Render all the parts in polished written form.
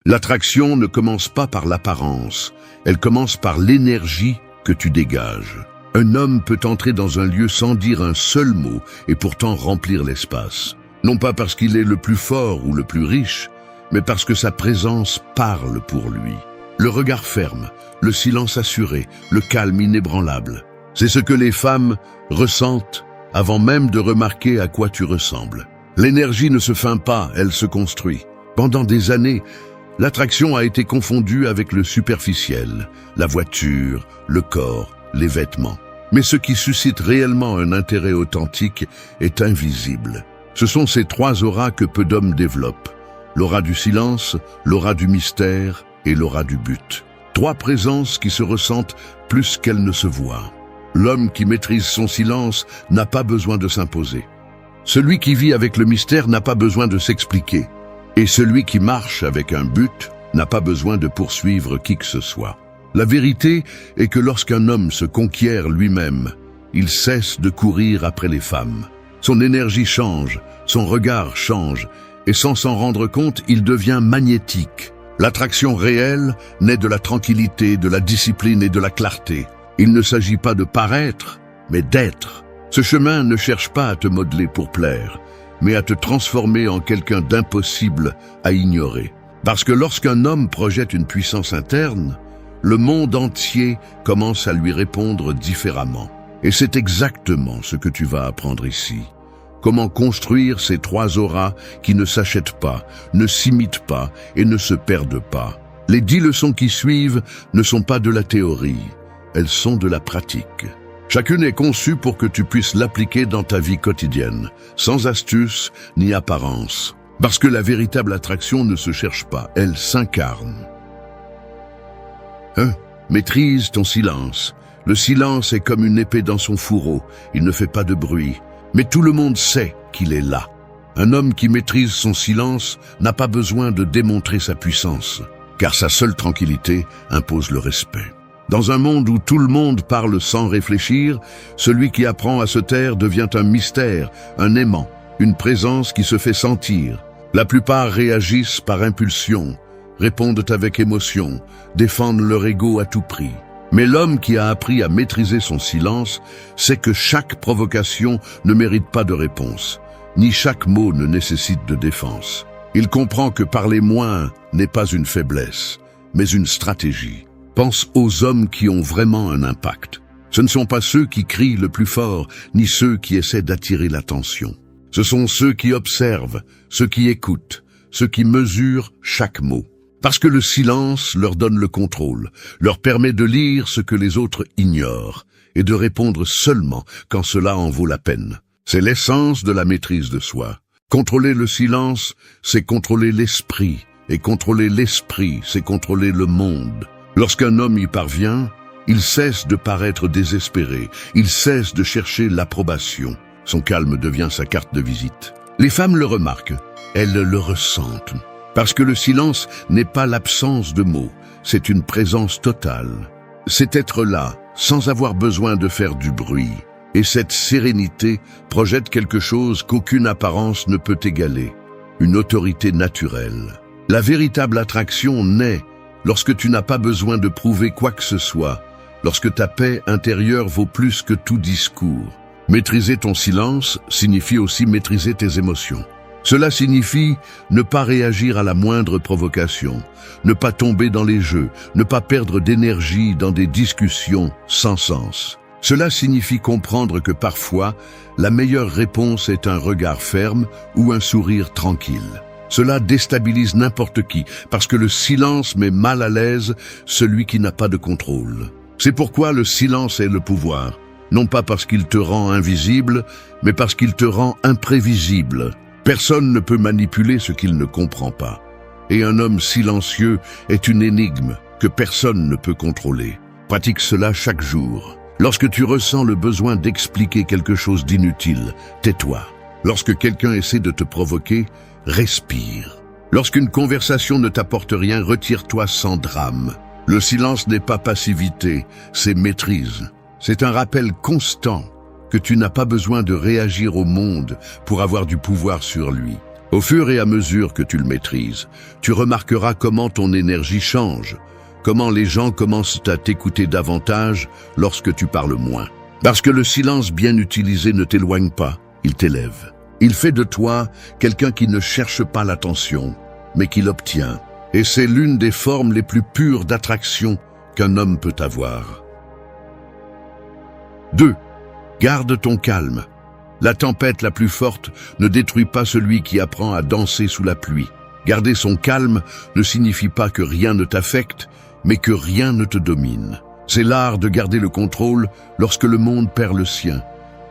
L'attraction ne commence pas par l'apparence, elle commence par l'énergie que tu dégages. Un homme peut entrer dans un lieu sans dire un seul mot et pourtant remplir l'espace. Non pas parce qu'il est le plus fort ou le plus riche, mais parce que sa présence parle pour lui. Le regard ferme, le silence assuré, le calme inébranlable. C'est ce que les femmes ressentent avant même de remarquer à quoi tu ressembles. L'énergie ne se feint pas, elle se construit. Pendant des années, l'attraction a été confondue avec le superficiel, la voiture, le corps, les vêtements. Mais ce qui suscite réellement un intérêt authentique est invisible. Ce sont ces trois auras que peu d'hommes développent. L'aura du silence, l'aura du mystère et l'aura du but. Trois présences qui se ressentent plus qu'elles ne se voient. L'homme qui maîtrise son silence n'a pas besoin de s'imposer. Celui qui vit avec le mystère n'a pas besoin de s'expliquer. Et celui qui marche avec un but n'a pas besoin de poursuivre qui que ce soit. La vérité est que lorsqu'un homme se conquiert lui-même, il cesse de courir après les femmes. Son énergie change, son regard change, et sans s'en rendre compte, il devient magnétique. L'attraction réelle naît de la tranquillité, de la discipline et de la clarté. Il ne s'agit pas de paraître, mais d'être. Ce chemin ne cherche pas à te modeler pour plaire, mais à te transformer en quelqu'un d'impossible à ignorer. Parce que lorsqu'un homme projette une puissance interne, le monde entier commence à lui répondre différemment. Et c'est exactement ce que tu vas apprendre ici. Comment construire ces trois auras qui ne s'achètent pas, ne s'imitent pas et ne se perdent pas. Les 10 leçons qui suivent ne sont pas de la théorie, elles sont de la pratique. Chacune est conçue pour que tu puisses l'appliquer dans ta vie quotidienne, sans astuce ni apparence. Parce que la véritable attraction ne se cherche pas, elle s'incarne. 1. Maîtrise ton silence. Le silence est comme une épée dans son fourreau, il ne fait pas de bruit. Mais tout le monde sait qu'il est là. Un homme qui maîtrise son silence n'a pas besoin de démontrer sa puissance, car sa seule tranquillité impose le respect. Dans un monde où tout le monde parle sans réfléchir, celui qui apprend à se taire devient un mystère, un aimant, une présence qui se fait sentir. La plupart réagissent par impulsion, répondent avec émotion, défendent leur ego à tout prix. Mais l'homme qui a appris à maîtriser son silence sait que chaque provocation ne mérite pas de réponse, ni chaque mot ne nécessite de défense. Il comprend que parler moins n'est pas une faiblesse, mais une stratégie. Pense aux hommes qui ont vraiment un impact. Ce ne sont pas ceux qui crient le plus fort, ni ceux qui essaient d'attirer l'attention. Ce sont ceux qui observent, ceux qui écoutent, ceux qui mesurent chaque mot. Parce que le silence leur donne le contrôle, leur permet de lire ce que les autres ignorent et de répondre seulement quand cela en vaut la peine. C'est l'essence de la maîtrise de soi. Contrôler le silence, c'est contrôler l'esprit, et contrôler l'esprit, c'est contrôler le monde. Lorsqu'un homme y parvient, il cesse de paraître désespéré, il cesse de chercher l'approbation. Son calme devient sa carte de visite. Les femmes le remarquent, elles le ressentent. Parce que le silence n'est pas l'absence de mots, c'est une présence totale. C'est être là, sans avoir besoin de faire du bruit. Et cette sérénité projette quelque chose qu'aucune apparence ne peut égaler, une autorité naturelle. La véritable attraction naît lorsque tu n'as pas besoin de prouver quoi que ce soit, lorsque ta paix intérieure vaut plus que tout discours. Maîtriser ton silence signifie aussi maîtriser tes émotions. Cela signifie ne pas réagir à la moindre provocation, ne pas tomber dans les jeux, ne pas perdre d'énergie dans des discussions sans sens. Cela signifie comprendre que parfois, la meilleure réponse est un regard ferme ou un sourire tranquille. Cela déstabilise n'importe qui, parce que le silence met mal à l'aise celui qui n'a pas de contrôle. C'est pourquoi le silence est le pouvoir, non pas parce qu'il te rend invisible, mais parce qu'il te rend imprévisible. Personne ne peut manipuler ce qu'il ne comprend pas. Et un homme silencieux est une énigme que personne ne peut contrôler. Pratique cela chaque jour. Lorsque tu ressens le besoin d'expliquer quelque chose d'inutile, tais-toi. Lorsque quelqu'un essaie de te provoquer, respire. Lorsqu'une conversation ne t'apporte rien, retire-toi sans drame. Le silence n'est pas passivité, c'est maîtrise. C'est un rappel constant que tu n'as pas besoin de réagir au monde pour avoir du pouvoir sur lui. Au fur et à mesure que tu le maîtrises, tu remarqueras comment ton énergie change, comment les gens commencent à t'écouter davantage lorsque tu parles moins. Parce que le silence bien utilisé ne t'éloigne pas, il t'élève. Il fait de toi quelqu'un qui ne cherche pas l'attention, mais qui l'obtient. Et c'est l'une des formes les plus pures d'attraction qu'un homme peut avoir. 2. Garde ton calme. La tempête la plus forte ne détruit pas celui qui apprend à danser sous la pluie. Garder son calme ne signifie pas que rien ne t'affecte, mais que rien ne te domine. C'est l'art de garder le contrôle lorsque le monde perd le sien,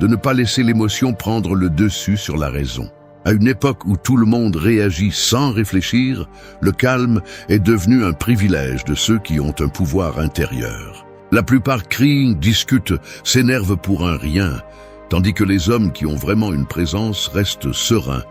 de ne pas laisser l'émotion prendre le dessus sur la raison. À une époque où tout le monde réagit sans réfléchir, le calme est devenu un privilège de ceux qui ont un pouvoir intérieur. La plupart crient, discutent, s'énervent pour un rien, tandis que les hommes qui ont vraiment une présence restent sereins,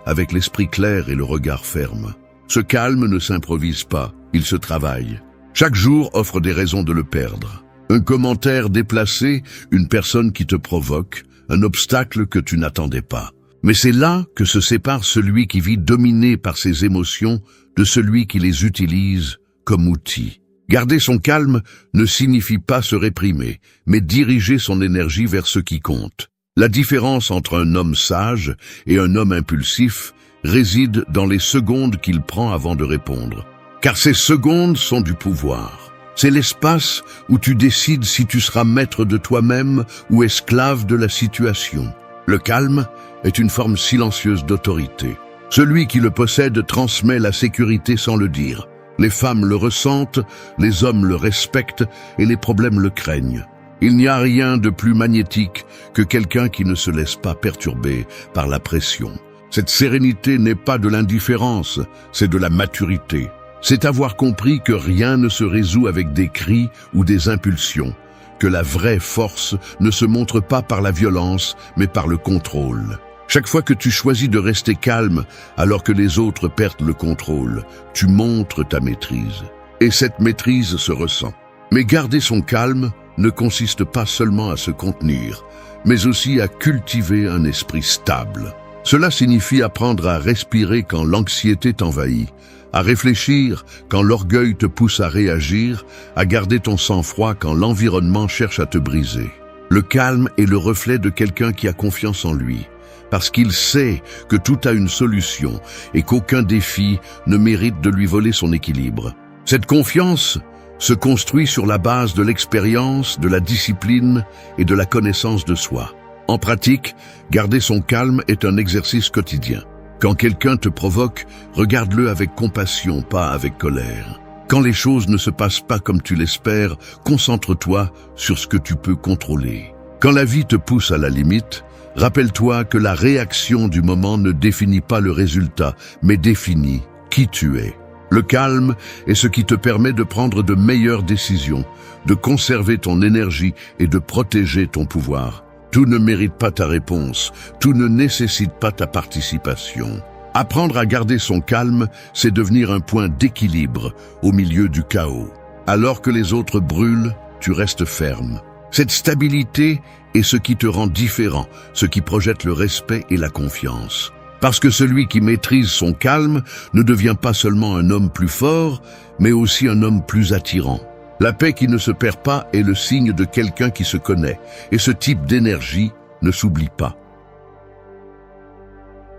avec l'esprit clair et le regard ferme. Ce calme ne s'improvise pas, il se travaille. Chaque jour offre des raisons de le perdre. Un commentaire déplacé, une personne qui te provoque, un obstacle que tu n'attendais pas. Mais c'est là que se sépare celui qui vit dominé par ses émotions de celui qui les utilise comme outil. Garder son calme ne signifie pas se réprimer, mais diriger son énergie vers ce qui compte. La différence entre un homme sage et un homme impulsif réside dans les secondes qu'il prend avant de répondre. Car ces secondes sont du pouvoir. C'est l'espace où tu décides si tu seras maître de toi-même ou esclave de la situation. Le calme est une forme silencieuse d'autorité. Celui qui le possède transmet la sécurité sans le dire. Les femmes le ressentent, les hommes le respectent et les problèmes le craignent. Il n'y a rien de plus magnétique que quelqu'un qui ne se laisse pas perturber par la pression. Cette sérénité n'est pas de l'indifférence, c'est de la maturité. C'est avoir compris que rien ne se résout avec des cris ou des impulsions, que la vraie force ne se montre pas par la violence, mais par le contrôle. Chaque fois que tu choisis de rester calme alors que les autres perdent le contrôle, tu montres ta maîtrise. Et cette maîtrise se ressent. Mais garder son calme ne consiste pas seulement à se contenir, mais aussi à cultiver un esprit stable. Cela signifie apprendre à respirer quand l'anxiété t'envahit, à réfléchir quand l'orgueil te pousse à réagir, à garder ton sang-froid quand l'environnement cherche à te briser. Le calme est le reflet de quelqu'un qui a confiance en lui, parce qu'il sait que tout a une solution et qu'aucun défi ne mérite de lui voler son équilibre. Cette confiance se construit sur la base de l'expérience, de la discipline et de la connaissance de soi. En pratique, garder son calme est un exercice quotidien. Quand quelqu'un te provoque, regarde-le avec compassion, pas avec colère. Quand les choses ne se passent pas comme tu l'espères, concentre-toi sur ce que tu peux contrôler. Quand la vie te pousse à la limite, rappelle-toi que la réaction du moment ne définit pas le résultat, mais définit qui tu es. Le calme est ce qui te permet de prendre de meilleures décisions, de conserver ton énergie et de protéger ton pouvoir. Tout ne mérite pas ta réponse, tout ne nécessite pas ta participation. Apprendre à garder son calme, c'est devenir un point d'équilibre au milieu du chaos. Alors que les autres brûlent, tu restes ferme. Cette stabilité est ce qui te rend différent, ce qui projette le respect et la confiance. Parce que celui qui maîtrise son calme ne devient pas seulement un homme plus fort, mais aussi un homme plus attirant. La paix qui ne se perd pas est le signe de quelqu'un qui se connaît, et ce type d'énergie ne s'oublie pas.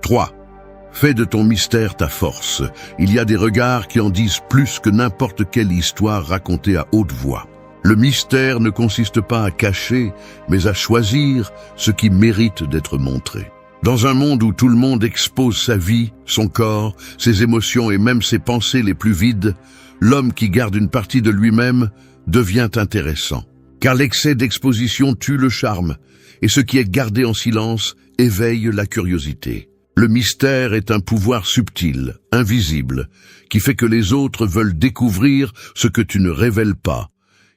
3. Fais de ton mystère ta force. Il y a des regards qui en disent plus que n'importe quelle histoire racontée à haute voix. Le mystère ne consiste pas à cacher, mais à choisir ce qui mérite d'être montré. Dans un monde où tout le monde expose sa vie, son corps, ses émotions et même ses pensées les plus vides, l'homme qui garde une partie de lui-même devient intéressant. Car l'excès d'exposition tue le charme, et ce qui est gardé en silence éveille la curiosité. Le mystère est un pouvoir subtil, invisible, qui fait que les autres veulent découvrir ce que tu ne révèles pas,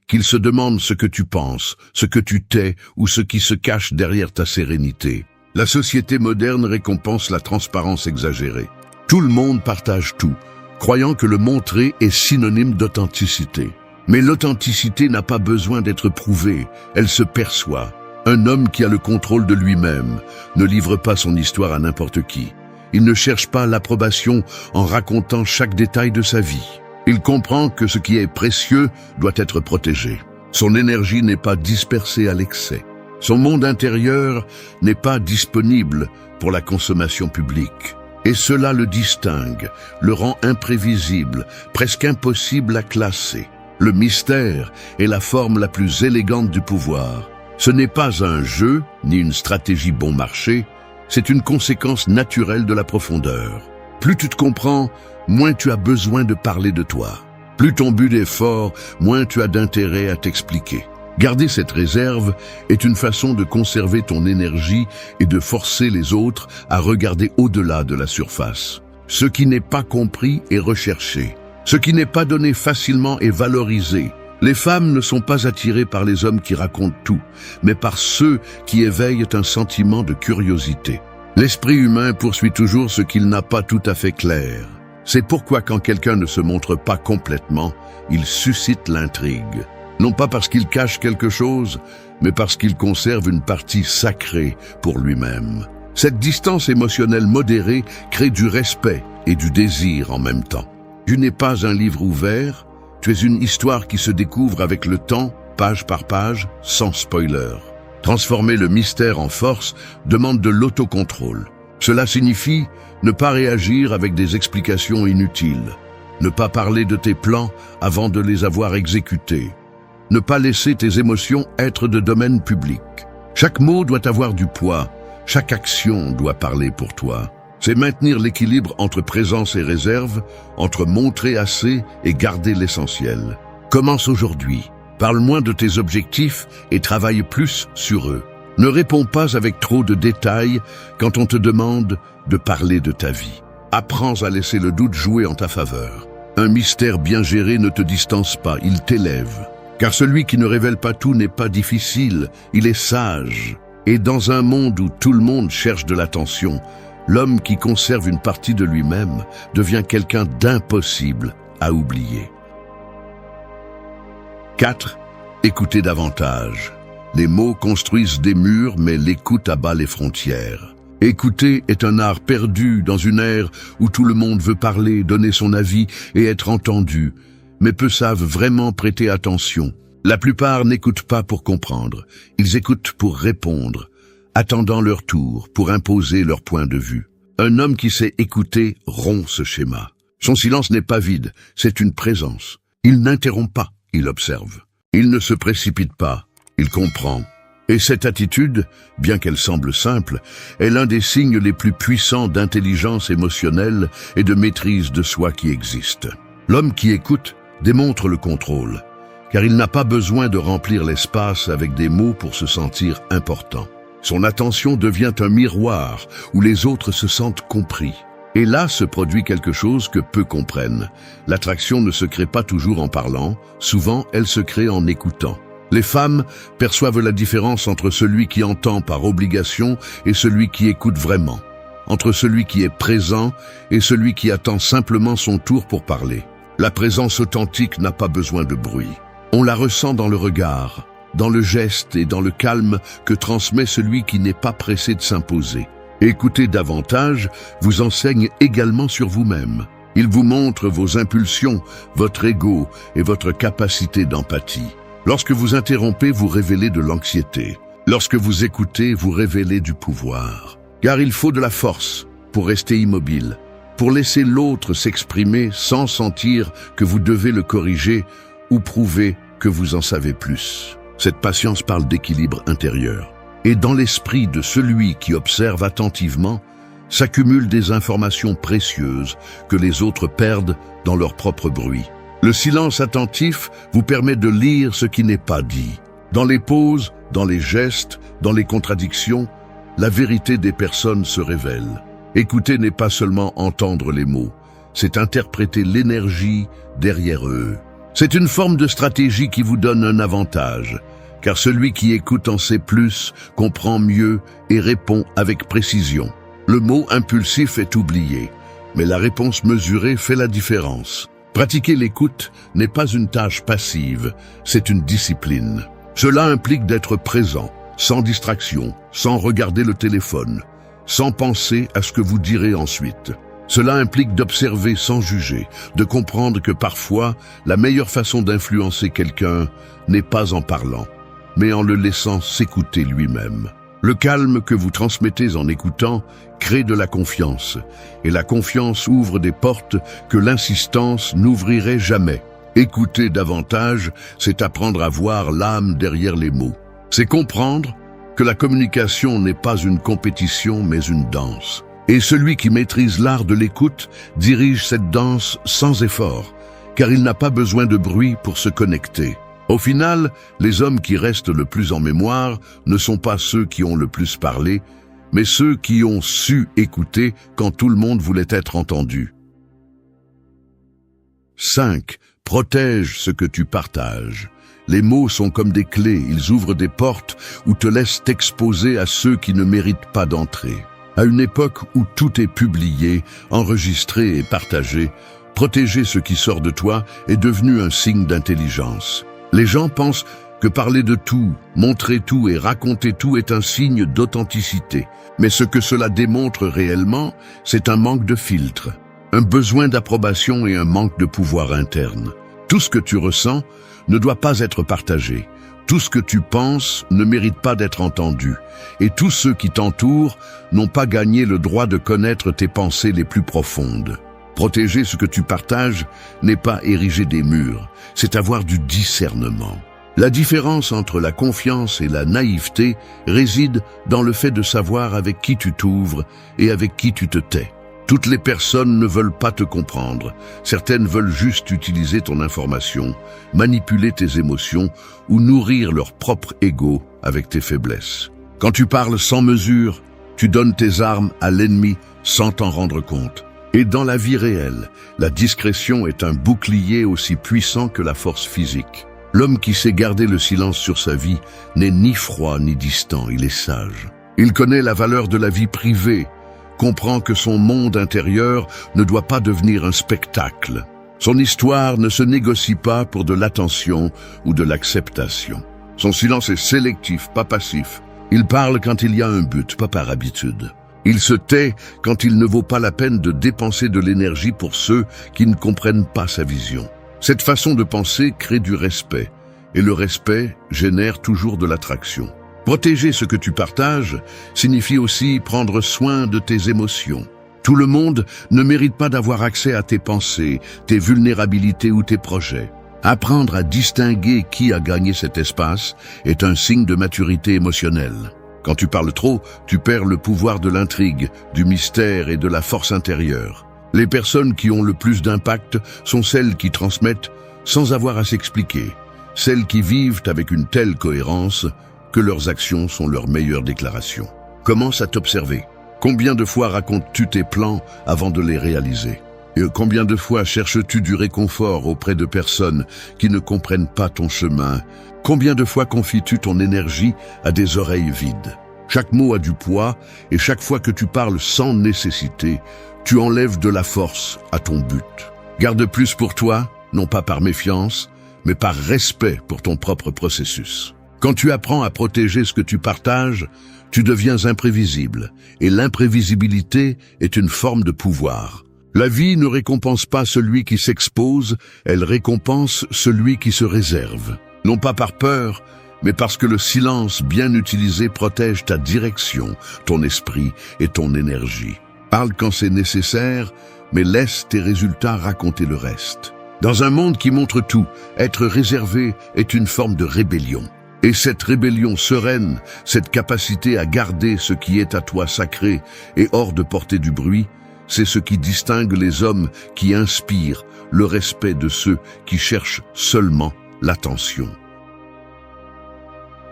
qu'ils se demandent ce que tu penses, ce que tu tais ou ce qui se cache derrière ta sérénité. La société moderne récompense la transparence exagérée. Tout le monde partage tout, croyant que le montrer est synonyme d'authenticité. Mais l'authenticité n'a pas besoin d'être prouvée, elle se perçoit. Un homme qui a le contrôle de lui-même ne livre pas son histoire à n'importe qui. Il ne cherche pas l'approbation en racontant chaque détail de sa vie. Il comprend que ce qui est précieux doit être protégé. Son énergie n'est pas dispersée à l'excès. Son monde intérieur n'est pas disponible pour la consommation publique. Et cela le distingue, le rend imprévisible, presque impossible à classer. Le mystère est la forme la plus élégante du pouvoir. Ce n'est pas un jeu, ni une stratégie bon marché, c'est une conséquence naturelle de la profondeur. Plus tu te comprends, moins tu as besoin de parler de toi. Plus ton but est fort, moins tu as d'intérêt à t'expliquer. Garder cette réserve est une façon de conserver ton énergie et de forcer les autres à regarder au-delà de la surface. Ce qui n'est pas compris est recherché. Ce qui n'est pas donné facilement est valorisé. Les femmes ne sont pas attirées par les hommes qui racontent tout, mais par ceux qui éveillent un sentiment de curiosité. L'esprit humain poursuit toujours ce qu'il n'a pas tout à fait clair. C'est pourquoi quand quelqu'un ne se montre pas complètement, il suscite l'intrigue. Non pas parce qu'il cache quelque chose, mais parce qu'il conserve une partie sacrée pour lui-même. Cette distance émotionnelle modérée crée du respect et du désir en même temps. Tu n'es pas un livre ouvert, tu es une histoire qui se découvre avec le temps, page par page, sans spoiler. Transformer le mystère en force demande de l'autocontrôle. Cela signifie ne pas réagir avec des explications inutiles, ne pas parler de tes plans avant de les avoir exécutés, ne pas laisser tes émotions être de domaine public. Chaque mot doit avoir du poids, chaque action doit parler pour toi. C'est maintenir l'équilibre entre présence et réserve, entre montrer assez et garder l'essentiel. Commence aujourd'hui. Parle moins de tes objectifs et travaille plus sur eux. Ne réponds pas avec trop de détails quand on te demande de parler de ta vie. Apprends à laisser le doute jouer en ta faveur. Un mystère bien géré ne te distance pas, il t'élève. Car celui qui ne révèle pas tout n'est pas difficile, il est sage. Et dans un monde où tout le monde cherche de l'attention, l'homme qui conserve une partie de lui-même devient quelqu'un d'impossible à oublier. 4. Écoutez davantage. Les mots construisent des murs, mais l'écoute abat les frontières. Écouter est un art perdu dans une ère où tout le monde veut parler, donner son avis et être entendu, mais peu savent vraiment prêter attention. La plupart n'écoutent pas pour comprendre, ils écoutent pour répondre, attendant leur tour, pour imposer leur point de vue. Un homme qui sait écouter rompt ce schéma. Son silence n'est pas vide, c'est une présence. Il n'interrompt pas, il observe. Il ne se précipite pas, il comprend. Et cette attitude, bien qu'elle semble simple, est l'un des signes les plus puissants d'intelligence émotionnelle et de maîtrise de soi qui existent. L'homme qui écoute démontre le contrôle, car il n'a pas besoin de remplir l'espace avec des mots pour se sentir important. Son attention devient un miroir où les autres se sentent compris. Et là se produit quelque chose que peu comprennent. L'attraction ne se crée pas toujours en parlant, souvent elle se crée en écoutant. Les femmes perçoivent la différence entre celui qui entend par obligation et celui qui écoute vraiment, entre celui qui est présent et celui qui attend simplement son tour pour parler. La présence authentique n'a pas besoin de bruit. On la ressent dans le regard, dans le geste et dans le calme que transmet celui qui n'est pas pressé de s'imposer. Écouter davantage vous enseigne également sur vous-même. Il vous montre vos impulsions, votre ego et votre capacité d'empathie. Lorsque vous interrompez, vous révélez de l'anxiété. Lorsque vous écoutez, vous révélez du pouvoir. Car il faut de la force pour rester immobile, pour laisser l'autre s'exprimer sans sentir que vous devez le corriger ou prouver que vous en savez plus. Cette patience parle d'équilibre intérieur. Et dans l'esprit de celui qui observe attentivement, s'accumulent des informations précieuses que les autres perdent dans leur propre bruit. Le silence attentif vous permet de lire ce qui n'est pas dit. Dans les pauses, dans les gestes, dans les contradictions, la vérité des personnes se révèle. Écouter n'est pas seulement entendre les mots, c'est interpréter l'énergie derrière eux. C'est une forme de stratégie qui vous donne un avantage, car celui qui écoute en sait plus, comprend mieux et répond avec précision. Le mot impulsif est oublié, mais la réponse mesurée fait la différence. Pratiquer l'écoute n'est pas une tâche passive, c'est une discipline. Cela implique d'être présent, sans distraction, sans regarder le téléphone. sans penser à ce que vous direz ensuite. Cela implique d'observer sans juger, de comprendre que parfois, la meilleure façon d'influencer quelqu'un n'est pas en parlant, mais en le laissant s'écouter lui-même. Le calme que vous transmettez en écoutant crée de la confiance, et la confiance ouvre des portes que l'insistance n'ouvrirait jamais. Écouter davantage, c'est apprendre à voir l'âme derrière les mots. C'est comprendre que la communication n'est pas une compétition, mais une danse. Et celui qui maîtrise l'art de l'écoute dirige cette danse sans effort, car il n'a pas besoin de bruit pour se connecter. Au final, les hommes qui restent le plus en mémoire ne sont pas ceux qui ont le plus parlé, mais ceux qui ont su écouter quand tout le monde voulait être entendu. 5. Protège ce que tu partages. Les mots sont comme des clés, ils ouvrent des portes ou te laissent t'exposer à ceux qui ne méritent pas d'entrer. À une époque où tout est publié, enregistré et partagé, protéger ce qui sort de toi est devenu un signe d'intelligence. Les gens pensent que parler de tout, montrer tout et raconter tout est un signe d'authenticité. Mais ce que cela démontre réellement, c'est un manque de filtre, un besoin d'approbation et un manque de pouvoir interne. Tout ce que tu ressens ne doit pas être partagé. Tout ce que tu penses ne mérite pas d'être entendu. Et tous ceux qui t'entourent n'ont pas gagné le droit de connaître tes pensées les plus profondes. Protéger ce que tu partages n'est pas ériger des murs, c'est avoir du discernement. La différence entre la confiance et la naïveté réside dans le fait de savoir avec qui tu t'ouvres et avec qui tu te tais. Toutes les personnes ne veulent pas te comprendre. Certaines veulent juste utiliser ton information, manipuler tes émotions ou nourrir leur propre ego avec tes faiblesses. Quand tu parles sans mesure, tu donnes tes armes à l'ennemi sans t'en rendre compte. Et dans la vie réelle, la discrétion est un bouclier aussi puissant que la force physique. L'homme qui sait garder le silence sur sa vie n'est ni froid ni distant, il est sage. Il connaît la valeur de la vie privée, comprend que son monde intérieur ne doit pas devenir un spectacle. Son histoire ne se négocie pas pour de l'attention ou de l'acceptation. Son silence est sélectif, pas passif. Il parle quand il y a un but, pas par habitude. Il se tait quand il ne vaut pas la peine de dépenser de l'énergie pour ceux qui ne comprennent pas sa vision. Cette façon de penser crée du respect, et le respect génère toujours de l'attraction. Protéger ce que tu partages signifie aussi prendre soin de tes émotions. Tout le monde ne mérite pas d'avoir accès à tes pensées, tes vulnérabilités ou tes projets. Apprendre à distinguer qui a gagné cet espace est un signe de maturité émotionnelle. Quand tu parles trop, tu perds le pouvoir de l'intrigue, du mystère et de la force intérieure. Les personnes qui ont le plus d'impact sont celles qui transmettent sans avoir à s'expliquer, celles qui vivent avec une telle cohérence que leurs actions sont leurs meilleures déclarations. Commence à t'observer. Combien de fois racontes-tu tes plans avant de les réaliser? Et combien de fois cherches-tu du réconfort auprès de personnes qui ne comprennent pas ton chemin? Combien de fois confies-tu ton énergie à des oreilles vides? Chaque mot a du poids, et chaque fois que tu parles sans nécessité, tu enlèves de la force à ton but. Garde plus pour toi, non pas par méfiance, mais par respect pour ton propre processus. Quand tu apprends à protéger ce que tu partages, tu deviens imprévisible, et l'imprévisibilité est une forme de pouvoir. La vie ne récompense pas celui qui s'expose, elle récompense celui qui se réserve. Non pas par peur, mais parce que le silence bien utilisé protège ta direction, ton esprit et ton énergie. Parle quand c'est nécessaire, mais laisse tes résultats raconter le reste. Dans un monde qui montre tout, être réservé est une forme de rébellion. Et cette rébellion sereine, cette capacité à garder ce qui est à toi sacré et hors de portée du bruit, c'est ce qui distingue les hommes qui inspirent le respect de ceux qui cherchent seulement l'attention.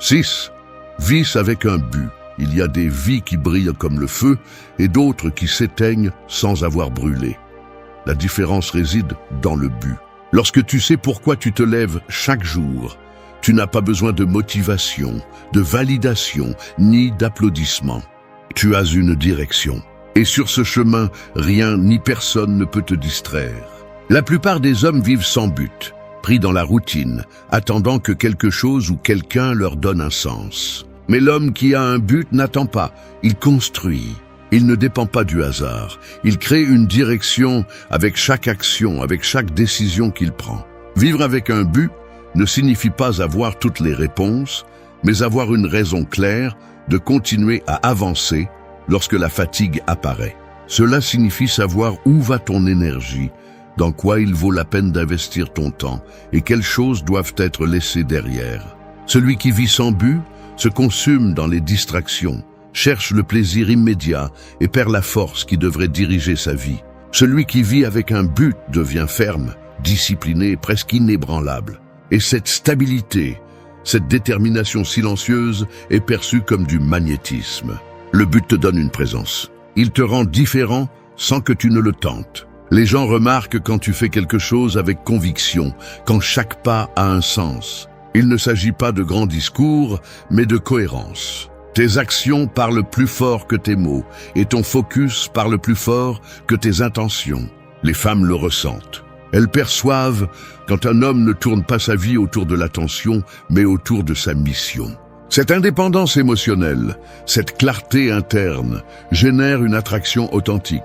6. Vice avec un but. Il y a des vies qui brillent comme le feu et d'autres qui s'éteignent sans avoir brûlé. La différence réside dans le but. Lorsque tu sais pourquoi tu te lèves chaque jour, tu n'as pas besoin de motivation, de validation, ni d'applaudissements. Tu as une direction. Et sur ce chemin, rien ni personne ne peut te distraire. La plupart des hommes vivent sans but, pris dans la routine, attendant que quelque chose ou quelqu'un leur donne un sens. Mais l'homme qui a un but n'attend pas, il construit. Il ne dépend pas du hasard. Il crée une direction avec chaque action, avec chaque décision qu'il prend. Vivre avec un but ne signifie pas avoir toutes les réponses, mais avoir une raison claire de continuer à avancer lorsque la fatigue apparaît. Cela signifie savoir où va ton énergie, dans quoi il vaut la peine d'investir ton temps et quelles choses doivent être laissées derrière. Celui qui vit sans but se consume dans les distractions, cherche le plaisir immédiat et perd la force qui devrait diriger sa vie. Celui qui vit avec un but devient ferme, discipliné, presque inébranlable. Et cette stabilité, cette détermination silencieuse est perçue comme du magnétisme. Le but te donne une présence. Il te rend différent sans que tu ne le tentes. Les gens remarquent quand tu fais quelque chose avec conviction, quand chaque pas a un sens. Il ne s'agit pas de grands discours, mais de cohérence. Tes actions parlent plus fort que tes mots, et ton focus parle plus fort que tes intentions. Les femmes le ressentent. Elles perçoivent quand un homme ne tourne pas sa vie autour de l'attention, mais autour de sa mission. Cette indépendance émotionnelle, cette clarté interne, génère une attraction authentique.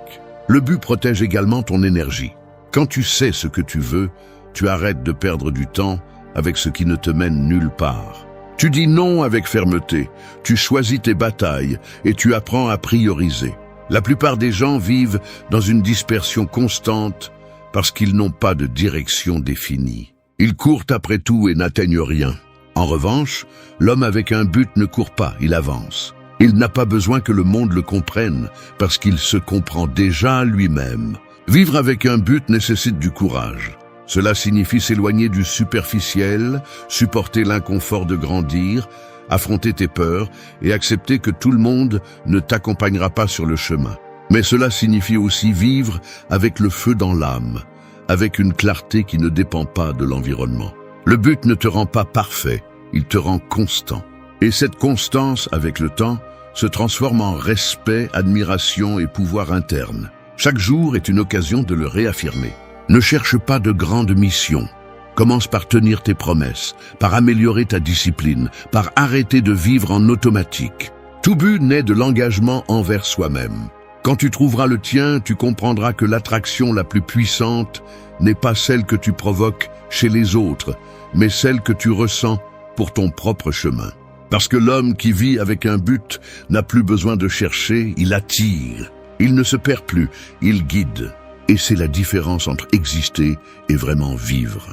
Le but protège également ton énergie. Quand tu sais ce que tu veux, tu arrêtes de perdre du temps avec ce qui ne te mène nulle part. Tu dis non avec fermeté, tu choisis tes batailles et tu apprends à prioriser. La plupart des gens vivent dans une dispersion constante parce qu'ils n'ont pas de direction définie. Ils courent après tout et n'atteignent rien. En revanche, l'homme avec un but ne court pas, il avance. Il n'a pas besoin que le monde le comprenne parce qu'il se comprend déjà lui-même. Vivre avec un but nécessite du courage. Cela signifie s'éloigner du superficiel, supporter l'inconfort de grandir, affronter tes peurs et accepter que tout le monde ne t'accompagnera pas sur le chemin. Mais cela signifie aussi vivre avec le feu dans l'âme, avec une clarté qui ne dépend pas de l'environnement. Le but ne te rend pas parfait, il te rend constant. Et cette constance, avec le temps, se transforme en respect, admiration et pouvoir interne. Chaque jour est une occasion de le réaffirmer. Ne cherche pas de grandes missions. Commence par tenir tes promesses, par améliorer ta discipline, par arrêter de vivre en automatique. Tout but naît de l'engagement envers soi-même. Quand tu trouveras le tien, tu comprendras que l'attraction la plus puissante n'est pas celle que tu provoques chez les autres, mais celle que tu ressens pour ton propre chemin. Parce que l'homme qui vit avec un but n'a plus besoin de chercher, il attire. Il ne se perd plus, il guide. Et c'est la différence entre exister et vraiment vivre.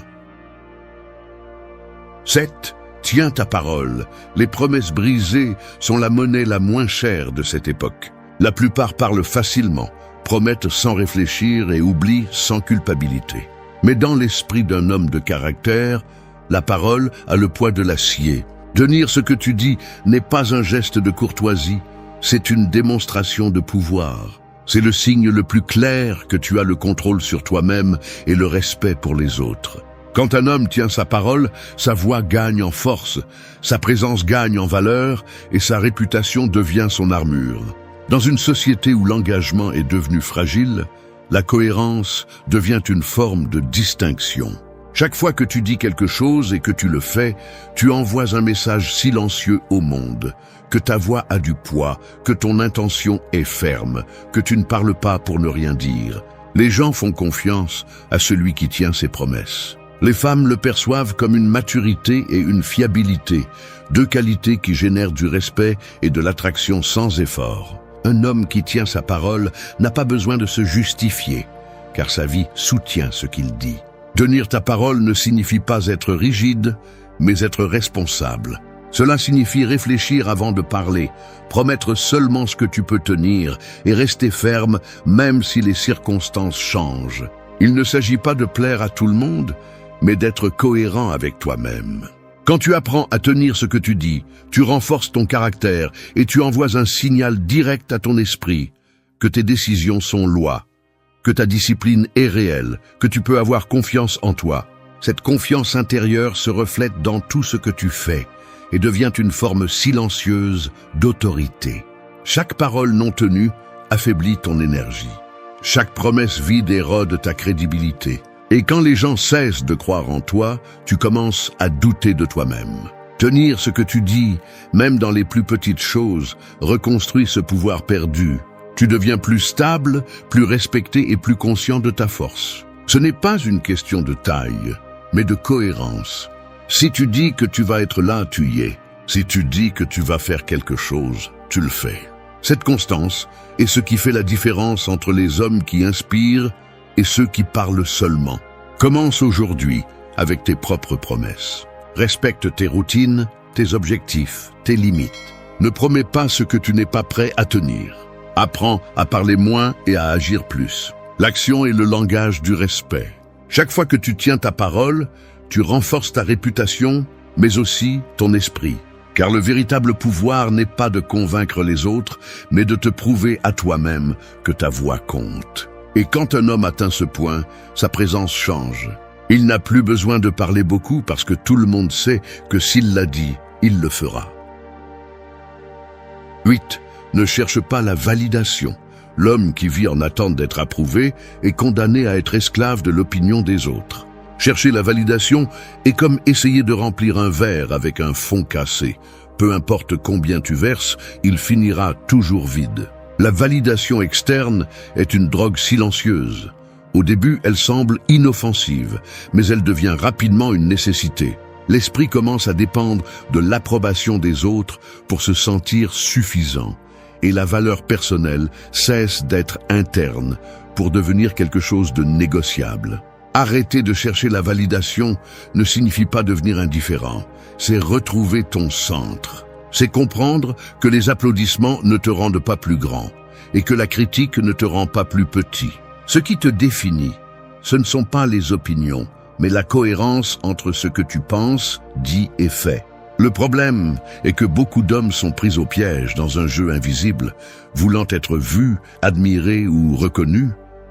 7. Tiens ta parole. Les promesses brisées sont la monnaie la moins chère de cette époque. La plupart parlent facilement, promettent sans réfléchir et oublient sans culpabilité. Mais dans l'esprit d'un homme de caractère, la parole a le poids de l'acier. Tenir ce que tu dis n'est pas un geste de courtoisie, c'est une démonstration de pouvoir. C'est le signe le plus clair que tu as le contrôle sur toi-même et le respect pour les autres. Quand un homme tient sa parole, sa voix gagne en force, sa présence gagne en valeur et sa réputation devient son armure. Dans une société où l'engagement est devenu fragile, la cohérence devient une forme de distinction. Chaque fois que tu dis quelque chose et que tu le fais, tu envoies un message silencieux au monde, que ta voix a du poids, que ton intention est ferme, que tu ne parles pas pour ne rien dire. Les gens font confiance à celui qui tient ses promesses. Les femmes le perçoivent comme une maturité et une fiabilité, deux qualités qui génèrent du respect et de l'attraction sans effort. Un homme qui tient sa parole n'a pas besoin de se justifier, car sa vie soutient ce qu'il dit. Tenir ta parole ne signifie pas être rigide, mais être responsable. Cela signifie réfléchir avant de parler, promettre seulement ce que tu peux tenir et rester ferme même si les circonstances changent. Il ne s'agit pas de plaire à tout le monde, mais d'être cohérent avec toi-même. Quand tu apprends à tenir ce que tu dis, tu renforces ton caractère et tu envoies un signal direct à ton esprit que tes décisions sont loi, que ta discipline est réelle, que tu peux avoir confiance en toi. Cette confiance intérieure se reflète dans tout ce que tu fais et devient une forme silencieuse d'autorité. Chaque parole non tenue affaiblit ton énergie. Chaque promesse vide érode ta crédibilité. Et quand les gens cessent de croire en toi, tu commences à douter de toi-même. Tenir ce que tu dis, même dans les plus petites choses, reconstruit ce pouvoir perdu. Tu deviens plus stable, plus respecté et plus conscient de ta force. Ce n'est pas une question de taille, mais de cohérence. Si tu dis que tu vas être là, tu y es. Si tu dis que tu vas faire quelque chose, tu le fais. Cette constance est ce qui fait la différence entre les hommes qui inspirent et ceux qui parlent seulement. Commence aujourd'hui avec tes propres promesses. Respecte tes routines, tes objectifs, tes limites. Ne promets pas ce que tu n'es pas prêt à tenir. Apprends à parler moins et à agir plus. L'action est le langage du respect. Chaque fois que tu tiens ta parole, tu renforces ta réputation, mais aussi ton esprit. Car le véritable pouvoir n'est pas de convaincre les autres, mais de te prouver à toi-même que ta voix compte. Et quand un homme atteint ce point, sa présence change. Il n'a plus besoin de parler beaucoup parce que tout le monde sait que s'il l'a dit, il le fera. 8. Ne cherche pas la validation. L'homme qui vit en attente d'être approuvé est condamné à être esclave de l'opinion des autres. Chercher la validation est comme essayer de remplir un verre avec un fond cassé. Peu importe combien tu verses, il finira toujours vide. La validation externe est une drogue silencieuse. Au début, elle semble inoffensive, mais elle devient rapidement une nécessité. L'esprit commence à dépendre de l'approbation des autres pour se sentir suffisant. Et la valeur personnelle cesse d'être interne pour devenir quelque chose de négociable. Arrêter de chercher la validation ne signifie pas devenir indifférent, c'est retrouver ton centre. C'est comprendre que les applaudissements ne te rendent pas plus grand et que la critique ne te rend pas plus petit. Ce qui te définit, ce ne sont pas les opinions, mais la cohérence entre ce que tu penses, dis et fais. Le problème est que beaucoup d'hommes sont pris au piège dans un jeu invisible, voulant être vus, admirés ou reconnus,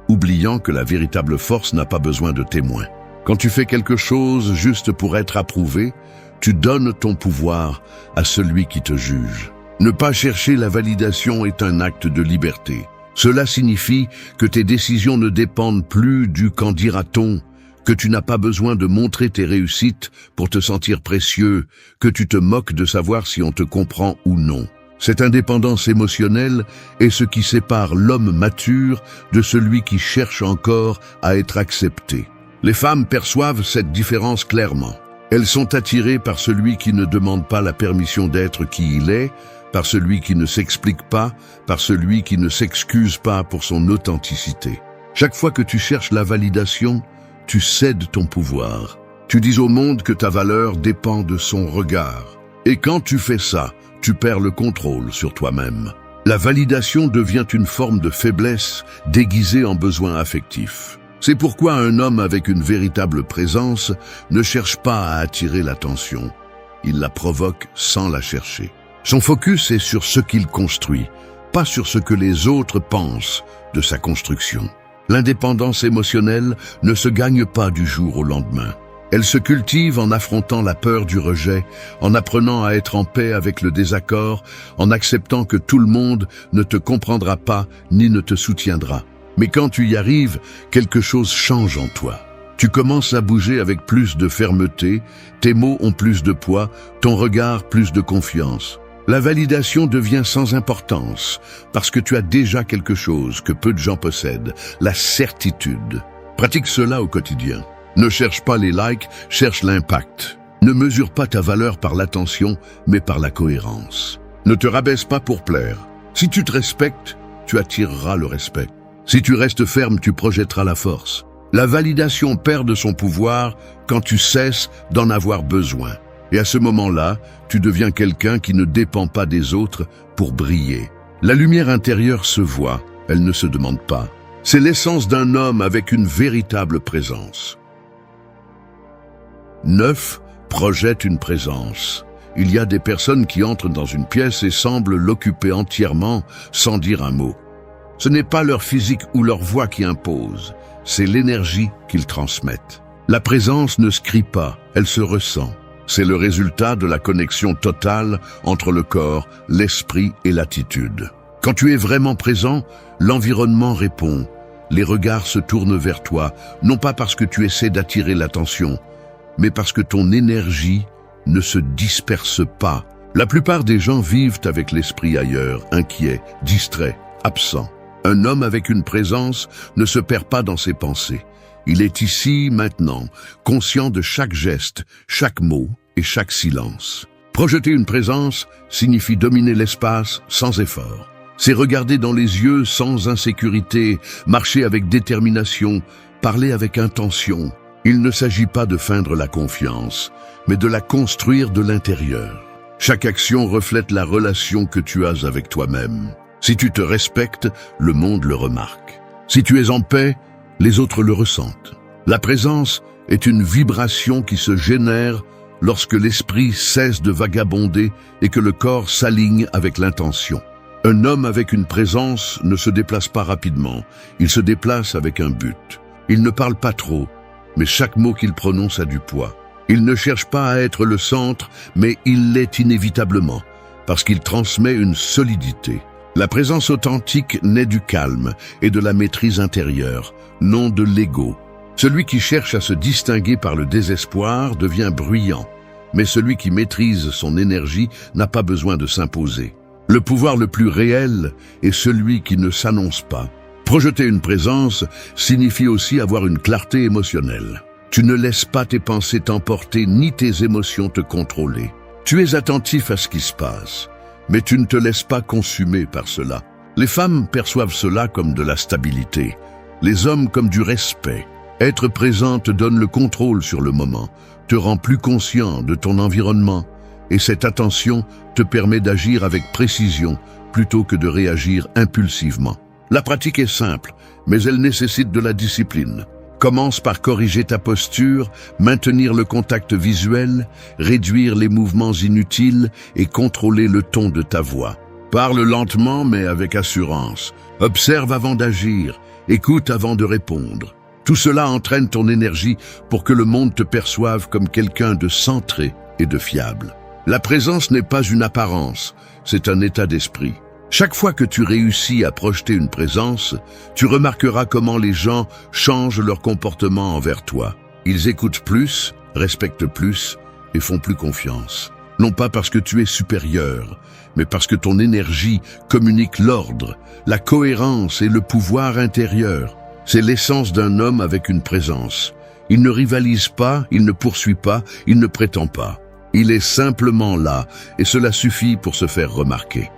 oubliant que la véritable force n'a pas besoin de témoins. Quand tu fais quelque chose juste pour être approuvé, tu donnes ton pouvoir à celui qui te juge. Ne pas chercher la validation est un acte de liberté. Cela signifie que tes décisions ne dépendent plus du « qu'en dira-t-on », que tu n'as pas besoin de montrer tes réussites pour te sentir précieux, que tu te moques de savoir si on te comprend ou non. Cette indépendance émotionnelle est ce qui sépare l'homme mature de celui qui cherche encore à être accepté. Les femmes perçoivent cette différence clairement. Elles sont attirées par celui qui ne demande pas la permission d'être qui il est, par celui qui ne s'explique pas, par celui qui ne s'excuse pas pour son authenticité. Chaque fois que tu cherches la validation, tu cèdes ton pouvoir. Tu dis au monde que ta valeur dépend de son regard. Et quand tu fais ça, tu perds le contrôle sur toi-même. La validation devient une forme de faiblesse déguisée en besoin affectif. C'est pourquoi un homme avec une véritable présence ne cherche pas à attirer l'attention. Il la provoque sans la chercher. Son focus est sur ce qu'il construit, pas sur ce que les autres pensent de sa construction. L'indépendance émotionnelle ne se gagne pas du jour au lendemain. Elle se cultive en affrontant la peur du rejet, en apprenant à être en paix avec le désaccord, en acceptant que tout le monde ne te comprendra pas ni ne te soutiendra. Mais quand tu y arrives, quelque chose change en toi. Tu commences à bouger avec plus de fermeté, tes mots ont plus de poids, ton regard plus de confiance. La validation devient sans importance, parce que tu as déjà quelque chose que peu de gens possèdent, la certitude. Pratique cela au quotidien. Ne cherche pas les likes, cherche l'impact. Ne mesure pas ta valeur par l'attention, mais par la cohérence. Ne te rabaisse pas pour plaire. Si tu te respectes, tu attireras le respect. Si tu restes ferme, tu projetteras la force. La validation perd de son pouvoir quand tu cesses d'en avoir besoin. Et à ce moment-là, tu deviens quelqu'un qui ne dépend pas des autres pour briller. La lumière intérieure se voit, elle ne se demande pas. C'est l'essence d'un homme avec une véritable présence. 9. Projette une présence. Il y a des personnes qui entrent dans une pièce et semblent l'occuper entièrement sans dire un mot. Ce n'est pas leur physique ou leur voix qui impose, c'est l'énergie qu'ils transmettent. La présence ne se crie pas, elle se ressent. C'est le résultat de la connexion totale entre le corps, l'esprit et l'attitude. Quand tu es vraiment présent, l'environnement répond. Les regards se tournent vers toi, non pas parce que tu essaies d'attirer l'attention, mais parce que ton énergie ne se disperse pas. La plupart des gens vivent avec l'esprit ailleurs, inquiets, distraits, absents. Un homme avec une présence ne se perd pas dans ses pensées. Il est ici, maintenant, conscient de chaque geste, chaque mot et chaque silence. Projeter une présence signifie dominer l'espace sans effort. C'est regarder dans les yeux sans insécurité, marcher avec détermination, parler avec intention. Il ne s'agit pas de feindre la confiance, mais de la construire de l'intérieur. Chaque action reflète la relation que tu as avec toi-même. Si tu te respectes, le monde le remarque. Si tu es en paix, les autres le ressentent. La présence est une vibration qui se génère lorsque l'esprit cesse de vagabonder et que le corps s'aligne avec l'intention. Un homme avec une présence ne se déplace pas rapidement, il se déplace avec un but. Il ne parle pas trop, mais chaque mot qu'il prononce a du poids. Il ne cherche pas à être le centre, mais il l'est inévitablement, parce qu'il transmet une solidité. La présence authentique naît du calme et de la maîtrise intérieure, non de l'ego. Celui qui cherche à se distinguer par le désespoir devient bruyant, mais celui qui maîtrise son énergie n'a pas besoin de s'imposer. Le pouvoir le plus réel est celui qui ne s'annonce pas. Projeter une présence signifie aussi avoir une clarté émotionnelle. Tu ne laisses pas tes pensées t'emporter ni tes émotions te contrôler. Tu es attentif à ce qui se passe, mais tu ne te laisses pas consumer par cela. Les femmes perçoivent cela comme de la stabilité, les hommes comme du respect. Être présent te donne le contrôle sur le moment, te rend plus conscient de ton environnement, et cette attention te permet d'agir avec précision plutôt que de réagir impulsivement. La pratique est simple, mais elle nécessite de la discipline. Commence par corriger ta posture, maintenir le contact visuel, réduire les mouvements inutiles et contrôler le ton de ta voix. Parle lentement mais avec assurance. Observe avant d'agir, écoute avant de répondre. Tout cela entraîne ton énergie pour que le monde te perçoive comme quelqu'un de centré et de fiable. La présence n'est pas une apparence, c'est un état d'esprit. Chaque fois que tu réussis à projeter une présence, tu remarqueras comment les gens changent leur comportement envers toi. Ils écoutent plus, respectent plus et font plus confiance. Non pas parce que tu es supérieur, mais parce que ton énergie communique l'ordre, la cohérence et le pouvoir intérieur. C'est l'essence d'un homme avec une présence. Il ne rivalise pas, il ne poursuit pas, il ne prétend pas. Il est simplement là et cela suffit pour se faire remarquer.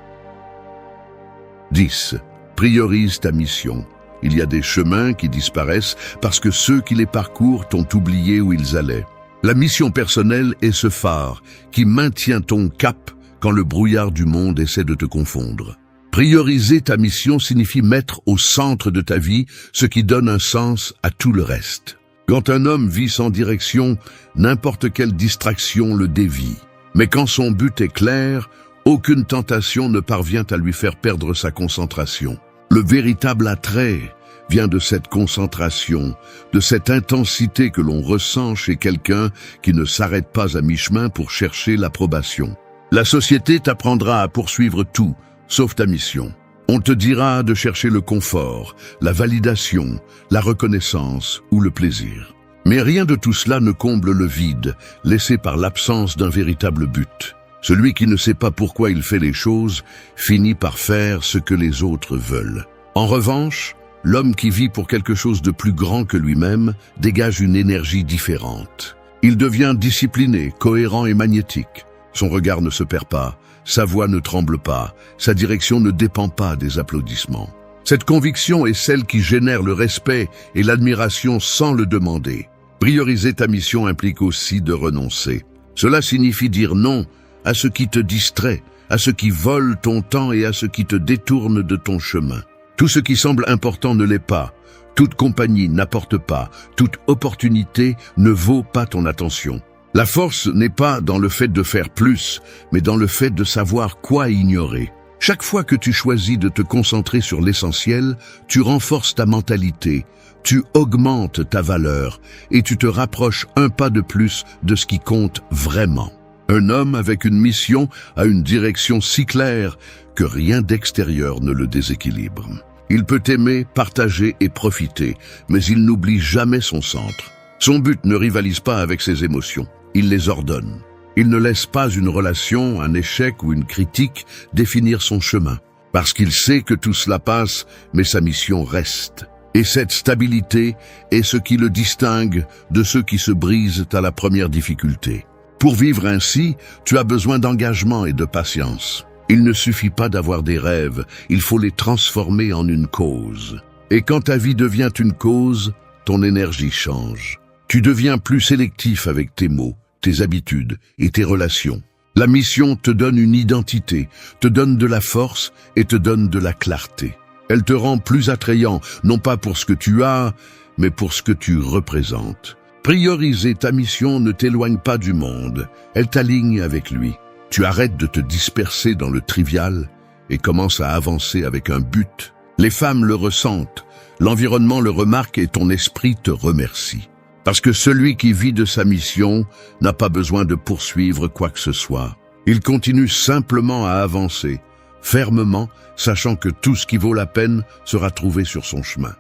10. Priorise ta mission. Il y a des chemins qui disparaissent parce que ceux qui les parcourent t'ont oublié où ils allaient. La mission personnelle est ce phare qui maintient ton cap quand le brouillard du monde essaie de te confondre. Prioriser ta mission signifie mettre au centre de ta vie ce qui donne un sens à tout le reste. Quand un homme vit sans direction, n'importe quelle distraction le dévie. Mais quand son but est clair, aucune tentation ne parvient à lui faire perdre sa concentration. Le véritable attrait vient de cette concentration, de cette intensité que l'on ressent chez quelqu'un qui ne s'arrête pas à mi-chemin pour chercher l'approbation. La société t'apprendra à poursuivre tout, sauf ta mission. On te dira de chercher le confort, la validation, la reconnaissance ou le plaisir. Mais rien de tout cela ne comble le vide, laissé par l'absence d'un véritable but. Celui qui ne sait pas pourquoi il fait les choses finit par faire ce que les autres veulent. En revanche, l'homme qui vit pour quelque chose de plus grand que lui-même dégage une énergie différente. Il devient discipliné, cohérent et magnétique. Son regard ne se perd pas, sa voix ne tremble pas, sa direction ne dépend pas des applaudissements. Cette conviction est celle qui génère le respect et l'admiration sans le demander. Prioriser ta mission implique aussi de renoncer. Cela signifie dire non à ce qui te distrait, à ce qui vole ton temps et à ce qui te détourne de ton chemin. Tout ce qui semble important ne l'est pas. Toute compagnie n'apporte pas. Toute opportunité ne vaut pas ton attention. La force n'est pas dans le fait de faire plus, mais dans le fait de savoir quoi ignorer. Chaque fois que tu choisis de te concentrer sur l'essentiel, tu renforces ta mentalité, tu augmentes ta valeur et tu te rapproches un pas de plus de ce qui compte vraiment. Un homme avec une mission a une direction si claire que rien d'extérieur ne le déséquilibre. Il peut aimer, partager et profiter, mais il n'oublie jamais son centre. Son but ne rivalise pas avec ses émotions, il les ordonne. Il ne laisse pas une relation, un échec ou une critique définir son chemin. Parce qu'il sait que tout cela passe, mais sa mission reste. Et cette stabilité est ce qui le distingue de ceux qui se brisent à la première difficulté. Pour vivre ainsi, tu as besoin d'engagement et de patience. Il ne suffit pas d'avoir des rêves, il faut les transformer en une cause. Et quand ta vie devient une cause, ton énergie change. Tu deviens plus sélectif avec tes mots, tes habitudes et tes relations. La mission te donne une identité, te donne de la force et te donne de la clarté. Elle te rend plus attrayant, non pas pour ce que tu as, mais pour ce que tu représentes. Prioriser ta mission ne t'éloigne pas du monde, elle t'aligne avec lui. Tu arrêtes de te disperser dans le trivial et commences à avancer avec un but. Les femmes le ressentent, l'environnement le remarque et ton esprit te remercie. Parce que celui qui vit de sa mission n'a pas besoin de poursuivre quoi que ce soit. Il continue simplement à avancer, fermement, sachant que tout ce qui vaut la peine sera trouvé sur son chemin.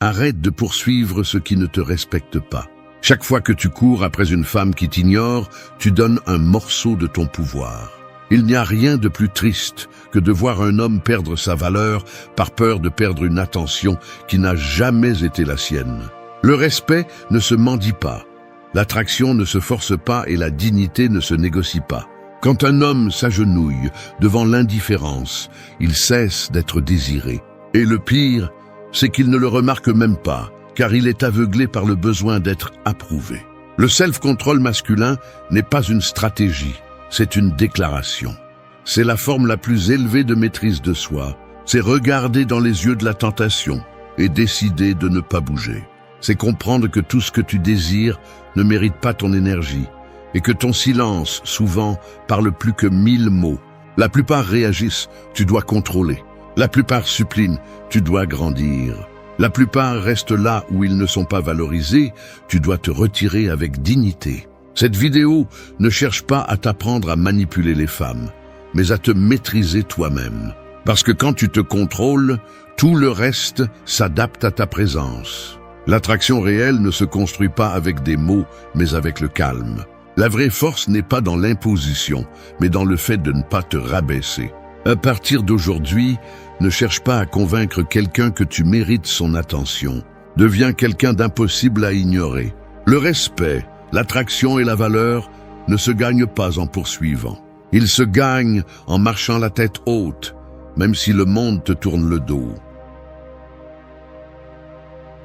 Arrête de poursuivre ce qui ne te respecte pas. Chaque fois que tu cours après une femme qui t'ignore, tu donnes un morceau de ton pouvoir. Il n'y a rien de plus triste que de voir un homme perdre sa valeur par peur de perdre une attention qui n'a jamais été la sienne. Le respect ne se mendie pas, l'attraction ne se force pas et la dignité ne se négocie pas. Quand un homme s'agenouille devant l'indifférence, il cesse d'être désiré. Et le pire, c'est qu'il ne le remarque même pas, car il est aveuglé par le besoin d'être approuvé. Le self-control masculin n'est pas une stratégie, c'est une déclaration. C'est la forme la plus élevée de maîtrise de soi. C'est regarder dans les yeux de la tentation et décider de ne pas bouger. C'est comprendre que tout ce que tu désires ne mérite pas ton énergie et que ton silence, souvent, parle plus que 1000 mots. La plupart réagissent, tu dois contrôler. La plupart supplinent, tu dois grandir. La plupart restent là où ils ne sont pas valorisés, tu dois te retirer avec dignité. Cette vidéo ne cherche pas à t'apprendre à manipuler les femmes, mais à te maîtriser toi-même. Parce que quand tu te contrôles, tout le reste s'adapte à ta présence. L'attraction réelle ne se construit pas avec des mots, mais avec le calme. La vraie force n'est pas dans l'imposition, mais dans le fait de ne pas te rabaisser. À partir d'aujourd'hui, ne cherche pas à convaincre quelqu'un que tu mérites son attention. Deviens quelqu'un d'impossible à ignorer. Le respect, l'attraction et la valeur ne se gagnent pas en poursuivant. Ils se gagnent en marchant la tête haute, même si le monde te tourne le dos.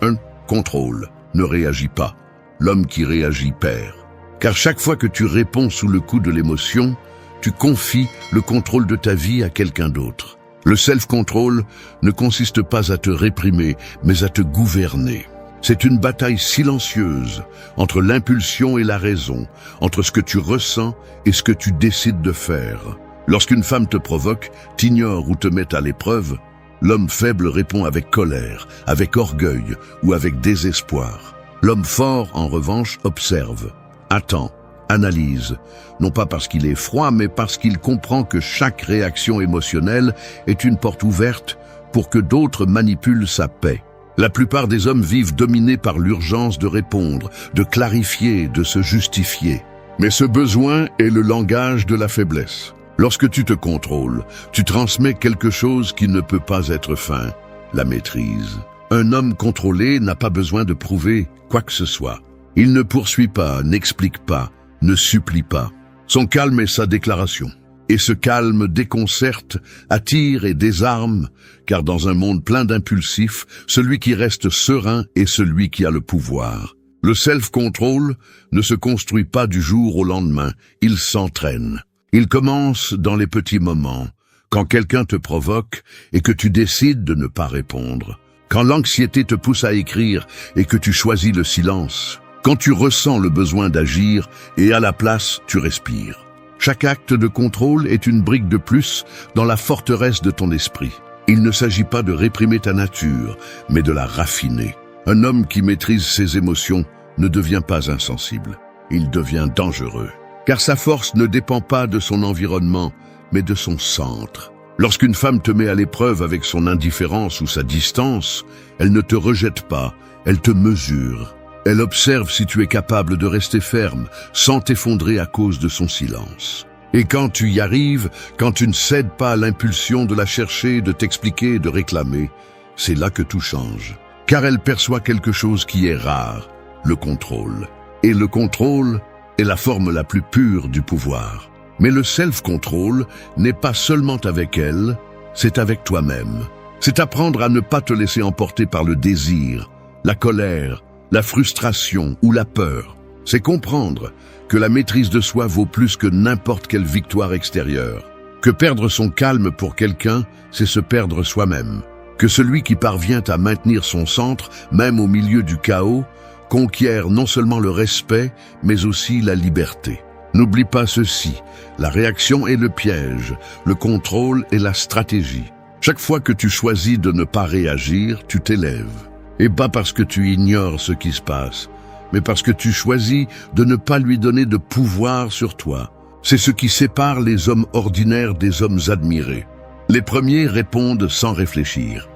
1. Contrôle. Ne réagis pas. L'homme qui réagit perd. Car chaque fois que tu réponds sous le coup de l'émotion, tu confies le contrôle de ta vie à quelqu'un d'autre. Le self-control ne consiste pas à te réprimer, mais à te gouverner. C'est une bataille silencieuse entre l'impulsion et la raison, entre ce que tu ressens et ce que tu décides de faire. Lorsqu'une femme te provoque, t'ignore ou te met à l'épreuve, l'homme faible répond avec colère, avec orgueil ou avec désespoir. L'homme fort, en revanche, observe, attend, analyse, non pas parce qu'il est froid, mais parce qu'il comprend que chaque réaction émotionnelle est une porte ouverte pour que d'autres manipulent sa paix. La plupart des hommes vivent dominés par l'urgence de répondre, de clarifier, de se justifier. Mais ce besoin est le langage de la faiblesse. Lorsque tu te contrôles, tu transmets quelque chose qui ne peut pas être feint, la maîtrise. Un homme contrôlé n'a pas besoin de prouver quoi que ce soit. Il ne poursuit pas, n'explique pas, ne supplie pas. Son calme est sa déclaration. Et ce calme déconcerte, attire et désarme, car dans un monde plein d'impulsifs, celui qui reste serein est celui qui a le pouvoir. Le self-control ne se construit pas du jour au lendemain, il s'entraîne. Il commence dans les petits moments, quand quelqu'un te provoque et que tu décides de ne pas répondre, quand l'anxiété te pousse à écrire et que tu choisis le silence, quand tu ressens le besoin d'agir et à la place, tu respires. Chaque acte de contrôle est une brique de plus dans la forteresse de ton esprit. Il ne s'agit pas de réprimer ta nature, mais de la raffiner. Un homme qui maîtrise ses émotions ne devient pas insensible, il devient dangereux. Car sa force ne dépend pas de son environnement, mais de son centre. Lorsqu'une femme te met à l'épreuve avec son indifférence ou sa distance, elle ne te rejette pas, elle te mesure. Elle observe si tu es capable de rester ferme, sans t'effondrer à cause de son silence. Et quand tu y arrives, quand tu ne cèdes pas à l'impulsion de la chercher, de t'expliquer, de réclamer, c'est là que tout change. Car elle perçoit quelque chose qui est rare, le contrôle. Et le contrôle est la forme la plus pure du pouvoir. Mais le self-control n'est pas seulement avec elle, c'est avec toi-même. C'est apprendre à ne pas te laisser emporter par le désir, la colère, la frustration ou la peur. C'est comprendre que la maîtrise de soi vaut plus que n'importe quelle victoire extérieure. Que perdre son calme pour quelqu'un, c'est se perdre soi-même. Que celui qui parvient à maintenir son centre, même au milieu du chaos, conquiert non seulement le respect, mais aussi la liberté. N'oublie pas ceci, la réaction est le piège, le contrôle est la stratégie. Chaque fois que tu choisis de ne pas réagir, tu t'élèves. Et pas parce que tu ignores ce qui se passe, mais parce que tu choisis de ne pas lui donner de pouvoir sur toi. C'est ce qui sépare les hommes ordinaires des hommes admirés. Les premiers répondent sans réfléchir.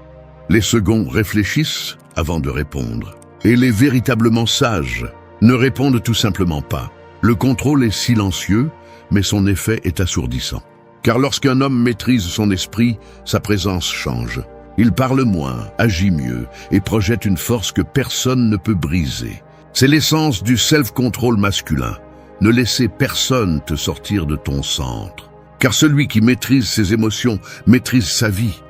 Les seconds réfléchissent avant de répondre. Et les véritablement sages ne répondent tout simplement pas. Le contrôle est silencieux, mais son effet est assourdissant. Car lorsqu'un homme maîtrise son esprit, sa présence change. Il parle moins, agit mieux et projette une force que personne ne peut briser. C'est l'essence du self-control masculin. Ne laisser personne te sortir de ton centre. Car celui qui maîtrise ses émotions maîtrise sa vie.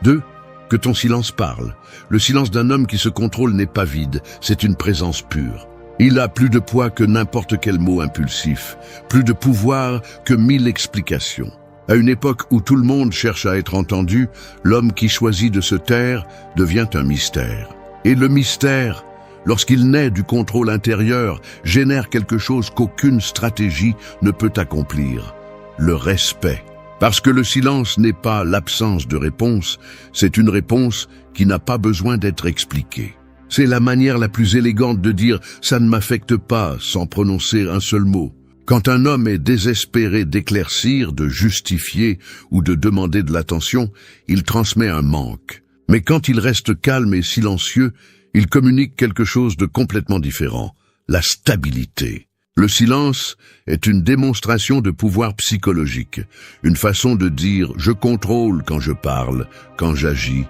2. Que ton silence parle. Le silence d'un homme qui se contrôle n'est pas vide, c'est une présence pure. Il a plus de poids que n'importe quel mot impulsif, plus de pouvoir que 1000 explications. À une époque où tout le monde cherche à être entendu, l'homme qui choisit de se taire devient un mystère. Et le mystère, lorsqu'il naît du contrôle intérieur, génère quelque chose qu'aucune stratégie ne peut accomplir. Le respect. Parce que le silence n'est pas l'absence de réponse, c'est une réponse qui n'a pas besoin d'être expliquée. C'est la manière la plus élégante de dire « ça ne m'affecte pas » sans prononcer un seul mot. Quand un homme est désespéré d'éclaircir, de justifier ou de demander de l'attention, il transmet un manque. Mais quand il reste calme et silencieux, il communique quelque chose de complètement différent, la stabilité. Le silence est une démonstration de pouvoir psychologique, une façon de dire « je contrôle quand je parle, quand j'agis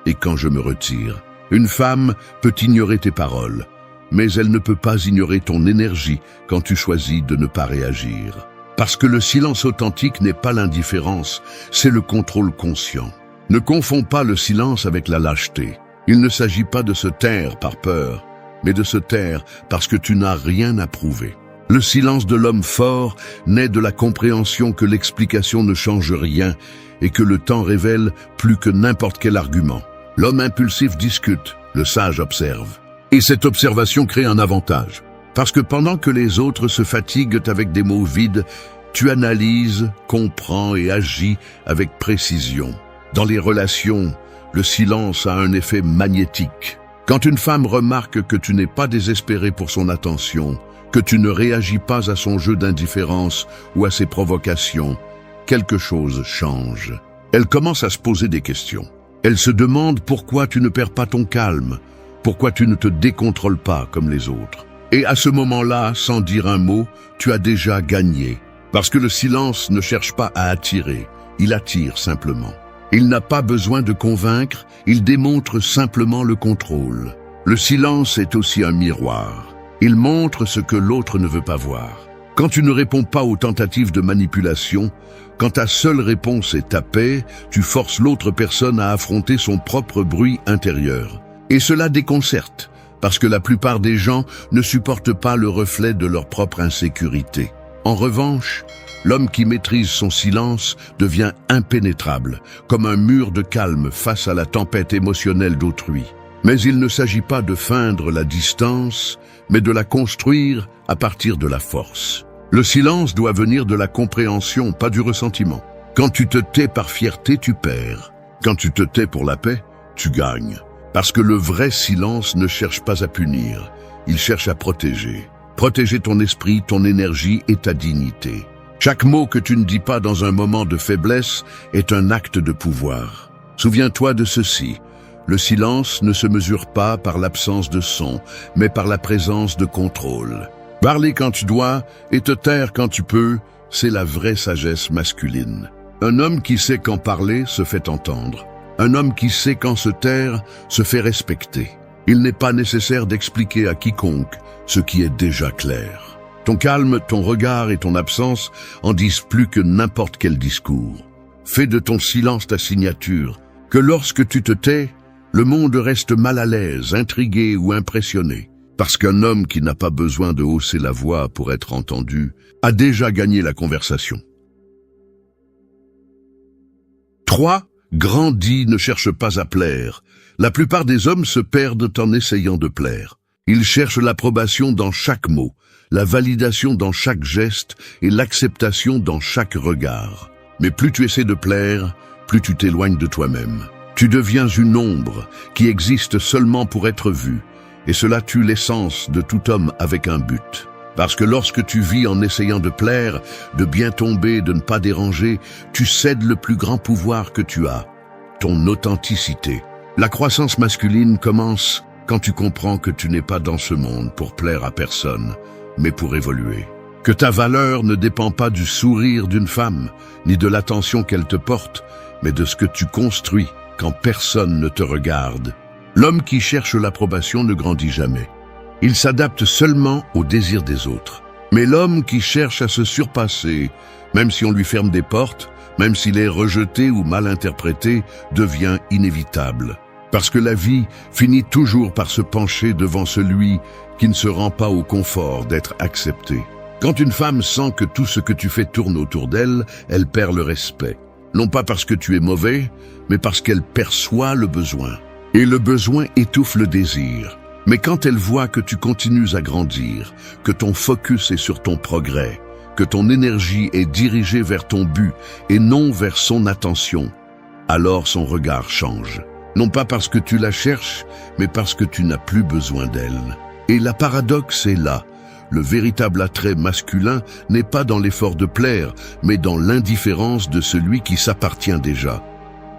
et quand je me retire ». Une femme peut ignorer tes paroles, mais elle ne peut pas ignorer ton énergie quand tu choisis de ne pas réagir. Parce que le silence authentique n'est pas l'indifférence, c'est le contrôle conscient. Ne confonds pas le silence avec la lâcheté. Il ne s'agit pas de se taire par peur, mais de se taire parce que tu n'as rien à prouver. Le silence de l'homme fort naît de la compréhension que l'explication ne change rien et que le temps révèle plus que n'importe quel argument. L'homme impulsif discute, le sage observe. Et cette observation crée un avantage. Parce que pendant que les autres se fatiguent avec des mots vides, tu analyses, comprends et agis avec précision. Dans les relations, le silence a un effet magnétique. Quand une femme remarque que tu n'es pas désespéré pour son attention, que tu ne réagis pas à son jeu d'indifférence ou à ses provocations, quelque chose change. Elle commence à se poser des questions. Elle se demande pourquoi tu ne perds pas ton calme, pourquoi tu ne te décontrôles pas comme les autres. Et à ce moment-là, sans dire un mot, tu as déjà gagné. Parce que le silence ne cherche pas à attirer, il attire simplement. Il n'a pas besoin de convaincre, il démontre simplement le contrôle. Le silence est aussi un miroir. Il montre ce que l'autre ne veut pas voir. Quand tu ne réponds pas aux tentatives de manipulation, quand ta seule réponse est ta paix, tu forces l'autre personne à affronter son propre bruit intérieur. Et cela déconcerte, parce que la plupart des gens ne supportent pas le reflet de leur propre insécurité. En revanche, l'homme qui maîtrise son silence devient impénétrable, comme un mur de calme face à la tempête émotionnelle d'autrui. Mais il ne s'agit pas de feindre la distance, mais de la construire à partir de la force. Le silence doit venir de la compréhension, pas du ressentiment. Quand tu te tais par fierté, tu perds. Quand tu te tais pour la paix, tu gagnes. Parce que le vrai silence ne cherche pas à punir, il cherche à protéger. Protéger ton esprit, ton énergie et ta dignité. Chaque mot que tu ne dis pas dans un moment de faiblesse est un acte de pouvoir. Souviens-toi de ceci. Le silence ne se mesure pas par l'absence de son, mais par la présence de contrôle. Parler quand tu dois et te taire quand tu peux, c'est la vraie sagesse masculine. Un homme qui sait quand parler se fait entendre. Un homme qui sait quand se taire se fait respecter. Il n'est pas nécessaire d'expliquer à quiconque ce qui est déjà clair. Ton calme, ton regard et ton absence en disent plus que n'importe quel discours. Fais de ton silence ta signature, que lorsque tu te tais, le monde reste mal à l'aise, intrigué ou impressionné. Parce qu'un homme qui n'a pas besoin de hausser la voix pour être entendu a déjà gagné la conversation. 3. Grandis, ne cherche pas à plaire. La plupart des hommes se perdent en essayant de plaire. Ils cherchent l'approbation dans chaque mot, la validation dans chaque geste et l'acceptation dans chaque regard. Mais plus tu essaies de plaire, plus tu t'éloignes de toi-même. Tu deviens une ombre qui existe seulement pour être vue. Et cela tue l'essence de tout homme avec un but. Parce que lorsque tu vis en essayant de plaire, de bien tomber, de ne pas déranger, tu cèdes le plus grand pouvoir que tu as, ton authenticité. La croissance masculine commence quand tu comprends que tu n'es pas dans ce monde pour plaire à personne, mais pour évoluer. Que ta valeur ne dépend pas du sourire d'une femme, ni de l'attention qu'elle te porte, mais de ce que tu construis quand personne ne te regarde. L'homme qui cherche l'approbation ne grandit jamais. Il s'adapte seulement aux désirs des autres. Mais l'homme qui cherche à se surpasser, même si on lui ferme des portes, même s'il est rejeté ou mal interprété, devient inévitable. Parce que la vie finit toujours par se pencher devant celui qui ne se rend pas au confort d'être accepté. Quand une femme sent que tout ce que tu fais tourne autour d'elle, elle perd le respect. Non pas parce que tu es mauvais, mais parce qu'elle perçoit le besoin. Et le besoin étouffe le désir. Mais quand elle voit que tu continues à grandir, que ton focus est sur ton progrès, que ton énergie est dirigée vers ton but et non vers son attention, alors son regard change. Non pas parce que tu la cherches, mais parce que tu n'as plus besoin d'elle. Et la paradoxe est là. Le véritable attrait masculin n'est pas dans l'effort de plaire, mais dans l'indifférence de celui qui s'appartient déjà.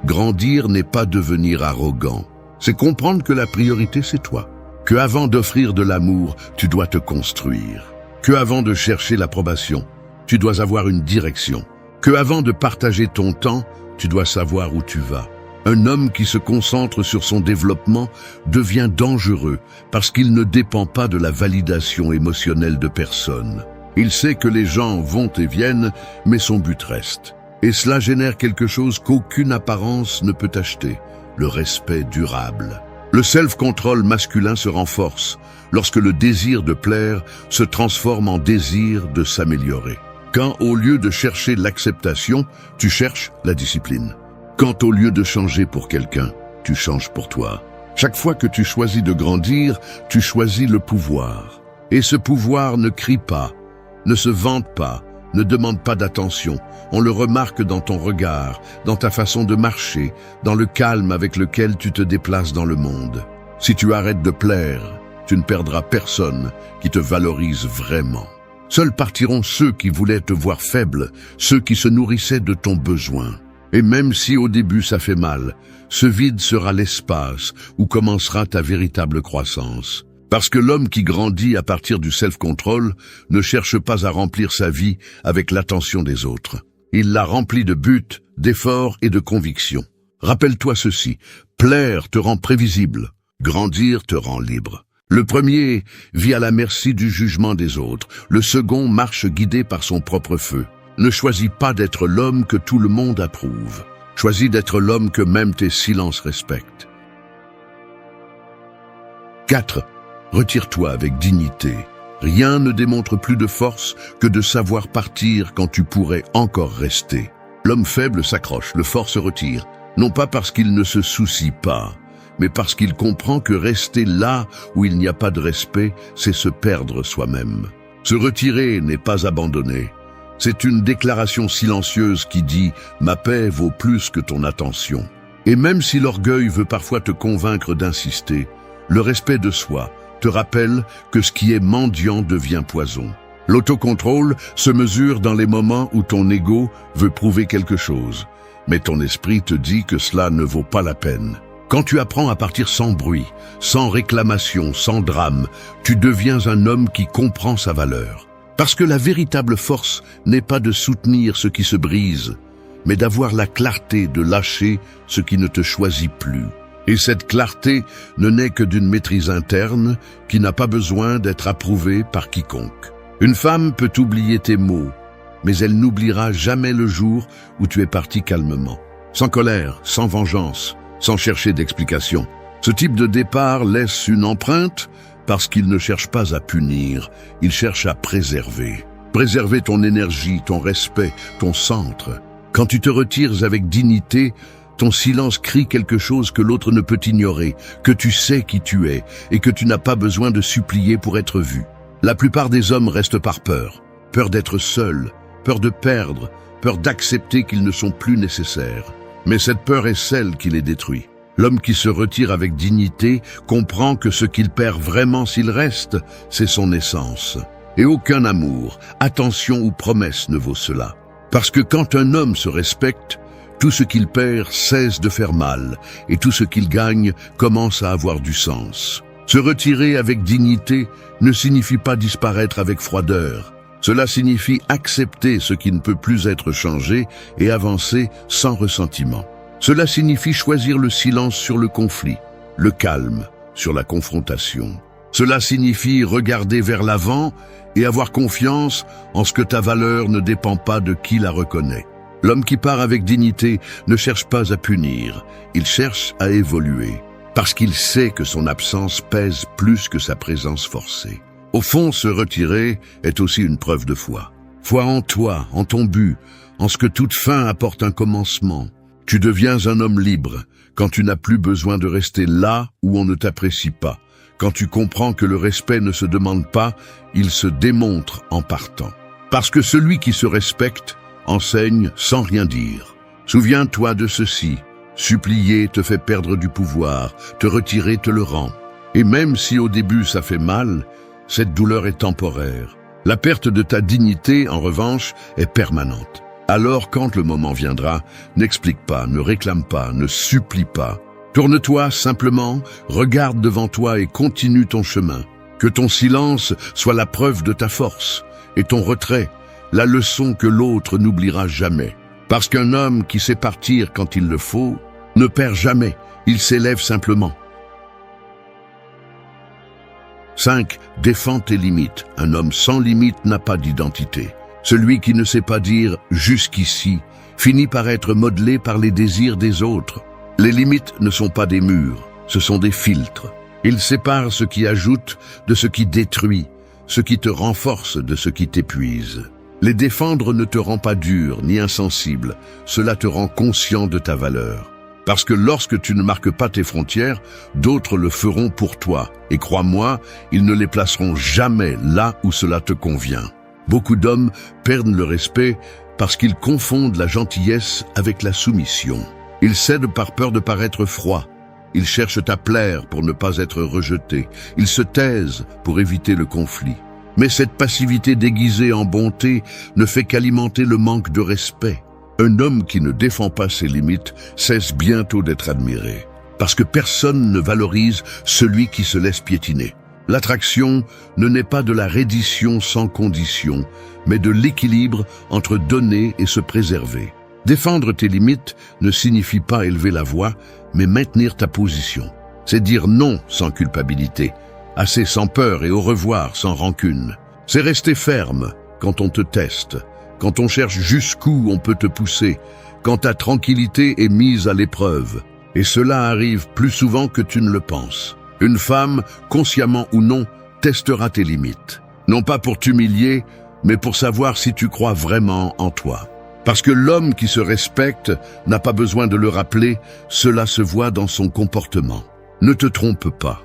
Grandir n'est pas devenir arrogant. C'est comprendre que la priorité, c'est toi. Que avant d'offrir de l'amour, tu dois te construire. Que avant de chercher l'approbation, tu dois avoir une direction. Que avant de partager ton temps, tu dois savoir où tu vas. Un homme qui se concentre sur son développement devient dangereux parce qu'il ne dépend pas de la validation émotionnelle de personne. Il sait que les gens vont et viennent, mais son but reste. Et cela génère quelque chose qu'aucune apparence ne peut acheter. Le respect durable. Le self-control masculin se renforce lorsque le désir de plaire se transforme en désir de s'améliorer. Quand au lieu de chercher l'acceptation, tu cherches la discipline. Quand au lieu de changer pour quelqu'un, tu changes pour toi. Chaque fois que tu choisis de grandir, tu choisis le pouvoir. Et ce pouvoir ne crie pas, ne se vante pas, ne demande pas d'attention. On le remarque dans ton regard, dans ta façon de marcher, dans le calme avec lequel tu te déplaces dans le monde. Si tu arrêtes de plaire, tu ne perdras personne qui te valorise vraiment. Seuls partiront ceux qui voulaient te voir faible, ceux qui se nourrissaient de ton besoin. Et même si au début ça fait mal, ce vide sera l'espace où commencera ta véritable croissance. Parce que l'homme qui grandit à partir du self-control ne cherche pas à remplir sa vie avec l'attention des autres. Il la remplit de buts, d'efforts et de convictions. Rappelle-toi ceci, plaire te rend prévisible, grandir te rend libre. Le premier vit à la merci du jugement des autres, le second marche guidé par son propre feu. Ne choisis pas d'être l'homme que tout le monde approuve. Choisis d'être l'homme que même tes silences respectent. 4. Retire-toi avec dignité. Rien ne démontre plus de force que de savoir partir quand tu pourrais encore rester. L'homme faible s'accroche, le fort se retire, non pas parce qu'il ne se soucie pas, mais parce qu'il comprend que rester là où il n'y a pas de respect, c'est se perdre soi-même. Se retirer n'est pas abandonner. C'est une déclaration silencieuse qui dit « Ma paix vaut plus que ton attention ». Et même si l'orgueil veut parfois te convaincre d'insister, le respect de soi te rappelle que ce qui est mendiant devient poison. L'autocontrôle se mesure dans les moments où ton ego veut prouver quelque chose, mais ton esprit te dit que cela ne vaut pas la peine. Quand tu apprends à partir sans bruit, sans réclamation, sans drame, tu deviens un homme qui comprend sa valeur. Parce que la véritable force n'est pas de soutenir ce qui se brise, mais d'avoir la clarté de lâcher ce qui ne te choisit plus. Et cette clarté ne naît que d'une maîtrise interne qui n'a pas besoin d'être approuvée par quiconque. Une femme peut oublier tes mots, mais elle n'oubliera jamais le jour où tu es parti calmement, sans colère, sans vengeance, sans chercher d'explication. Ce type de départ laisse une empreinte parce qu'il ne cherche pas à punir, il cherche à préserver. Préserver ton énergie, ton respect, ton centre. Quand tu te retires avec dignité, ton silence crie quelque chose que l'autre ne peut ignorer, que tu sais qui tu es et que tu n'as pas besoin de supplier pour être vu. La plupart des hommes restent par peur. Peur d'être seuls, peur de perdre, peur d'accepter qu'ils ne sont plus nécessaires. Mais cette peur est celle qui les détruit. L'homme qui se retire avec dignité comprend que ce qu'il perd vraiment s'il reste, c'est son essence. Et aucun amour, attention ou promesse ne vaut cela. Parce que quand un homme se respecte, tout ce qu'il perd cesse de faire mal, et tout ce qu'il gagne commence à avoir du sens. Se retirer avec dignité ne signifie pas disparaître avec froideur. Cela signifie accepter ce qui ne peut plus être changé et avancer sans ressentiment. Cela signifie choisir le silence sur le conflit, le calme sur la confrontation. Cela signifie regarder vers l'avant et avoir confiance en ce que ta valeur ne dépend pas de qui la reconnaît. L'homme qui part avec dignité ne cherche pas à punir, il cherche à évoluer, parce qu'il sait que son absence pèse plus que sa présence forcée. Au fond, se retirer est aussi une preuve de foi. Foi en toi, en ton but, en ce que toute fin apporte un commencement. Tu deviens un homme libre quand tu n'as plus besoin de rester là où on ne t'apprécie pas. Quand tu comprends que le respect ne se demande pas, il se démontre en partant. Parce que celui qui se respecte enseigne sans rien dire. Souviens-toi de ceci. Supplier te fait perdre du pouvoir, te retirer te le rend. Et même si au début ça fait mal, cette douleur est temporaire. La perte de ta dignité, en revanche, est permanente. Alors quand le moment viendra, n'explique pas, ne réclame pas, ne supplie pas. Tourne-toi simplement, regarde devant toi et continue ton chemin. Que ton silence soit la preuve de ta force, et ton retrait, la leçon que l'autre n'oubliera jamais. Parce qu'un homme qui sait partir quand il le faut, ne perd jamais, il s'élève simplement. 5. Défends tes limites. Un homme sans limite n'a pas d'identité. Celui qui ne sait pas dire « jusqu'ici » finit par être modelé par les désirs des autres. Les limites ne sont pas des murs, ce sont des filtres. Ils séparent ce qui ajoute de ce qui détruit, ce qui te renforce de ce qui t'épuise. Les défendre ne te rend pas dur ni insensible, cela te rend conscient de ta valeur. Parce que lorsque tu ne marques pas tes frontières, d'autres le feront pour toi. Et crois-moi, ils ne les placeront jamais là où cela te convient. Beaucoup d'hommes perdent le respect parce qu'ils confondent la gentillesse avec la soumission. Ils cèdent par peur de paraître froids. Ils cherchent à plaire pour ne pas être rejetés. Ils se taisent pour éviter le conflit. Mais cette passivité déguisée en bonté ne fait qu'alimenter le manque de respect. Un homme qui ne défend pas ses limites cesse bientôt d'être admiré, parce que personne ne valorise celui qui se laisse piétiner. L'attraction ne naît pas de la reddition sans condition, mais de l'équilibre entre donner et se préserver. Défendre tes limites ne signifie pas élever la voix, mais maintenir ta position. C'est dire non sans culpabilité, assez sans peur et au revoir sans rancune. C'est rester ferme quand on te teste, quand on cherche jusqu'où on peut te pousser, quand ta tranquillité est mise à l'épreuve. Et cela arrive plus souvent que tu ne le penses. Une femme, consciemment ou non, testera tes limites. Non pas pour t'humilier, mais pour savoir si tu crois vraiment en toi. Parce que l'homme qui se respecte n'a pas besoin de le rappeler, cela se voit dans son comportement. Ne te trompe pas.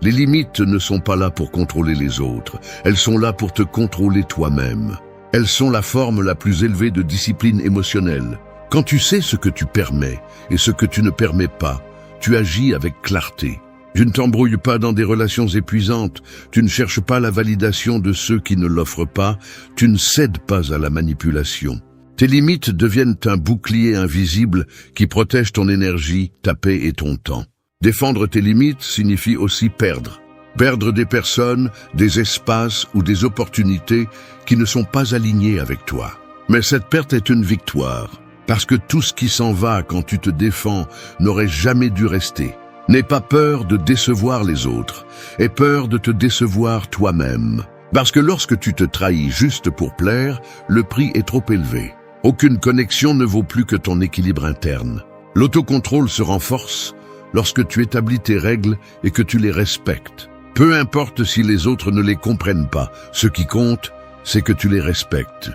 Les limites ne sont pas là pour contrôler les autres, elles sont là pour te contrôler toi-même. Elles sont la forme la plus élevée de discipline émotionnelle. Quand tu sais ce que tu permets et ce que tu ne permets pas, tu agis avec clarté. Tu ne t'embrouilles pas dans des relations épuisantes, tu ne cherches pas la validation de ceux qui ne l'offrent pas, tu ne cèdes pas à la manipulation. Tes limites deviennent un bouclier invisible qui protège ton énergie, ta paix et ton temps. Défendre tes limites signifie aussi perdre. Perdre des personnes, des espaces ou des opportunités qui ne sont pas alignés avec toi. Mais cette perte est une victoire, parce que tout ce qui s'en va quand tu te défends n'aurait jamais dû rester. N'aie pas peur de décevoir les autres, aie peur de te décevoir toi-même. Parce que lorsque tu te trahis juste pour plaire, le prix est trop élevé. Aucune connexion ne vaut plus que ton équilibre interne. L'autocontrôle se renforce lorsque tu établis tes règles et que tu les respectes. Peu importe si les autres ne les comprennent pas, ce qui compte, c'est que tu les respectes.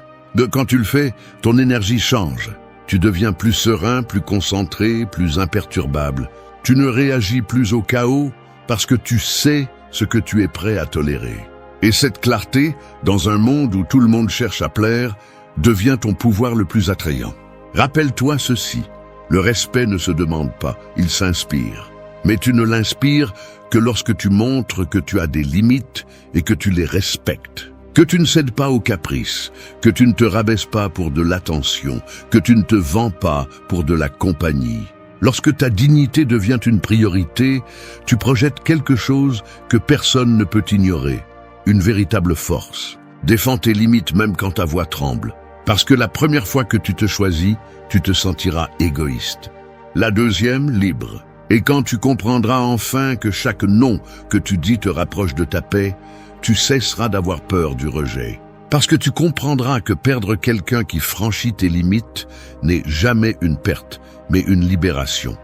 Quand tu le fais, ton énergie change. Tu deviens plus serein, plus concentré, plus imperturbable. Tu ne réagis plus au chaos parce que tu sais ce que tu es prêt à tolérer. Et cette clarté, dans un monde où tout le monde cherche à plaire, devient ton pouvoir le plus attrayant. Rappelle-toi ceci, le respect ne se demande pas, il s'inspire. Mais tu ne l'inspires que lorsque tu montres que tu as des limites et que tu les respectes. Que tu ne cèdes pas aux caprices, que tu ne te rabaisses pas pour de l'attention, que tu ne te vends pas pour de la compagnie. Lorsque ta dignité devient une priorité, tu projettes quelque chose que personne ne peut ignorer, une véritable force. Défends tes limites même quand ta voix tremble, parce que la première fois que tu te choisis, tu te sentiras égoïste. La deuxième, libre. Et quand tu comprendras enfin que chaque non que tu dis te rapproche de ta paix, tu cesseras d'avoir peur du rejet. Parce que tu comprendras que perdre quelqu'un qui franchit tes limites n'est jamais une perte, mais une libération.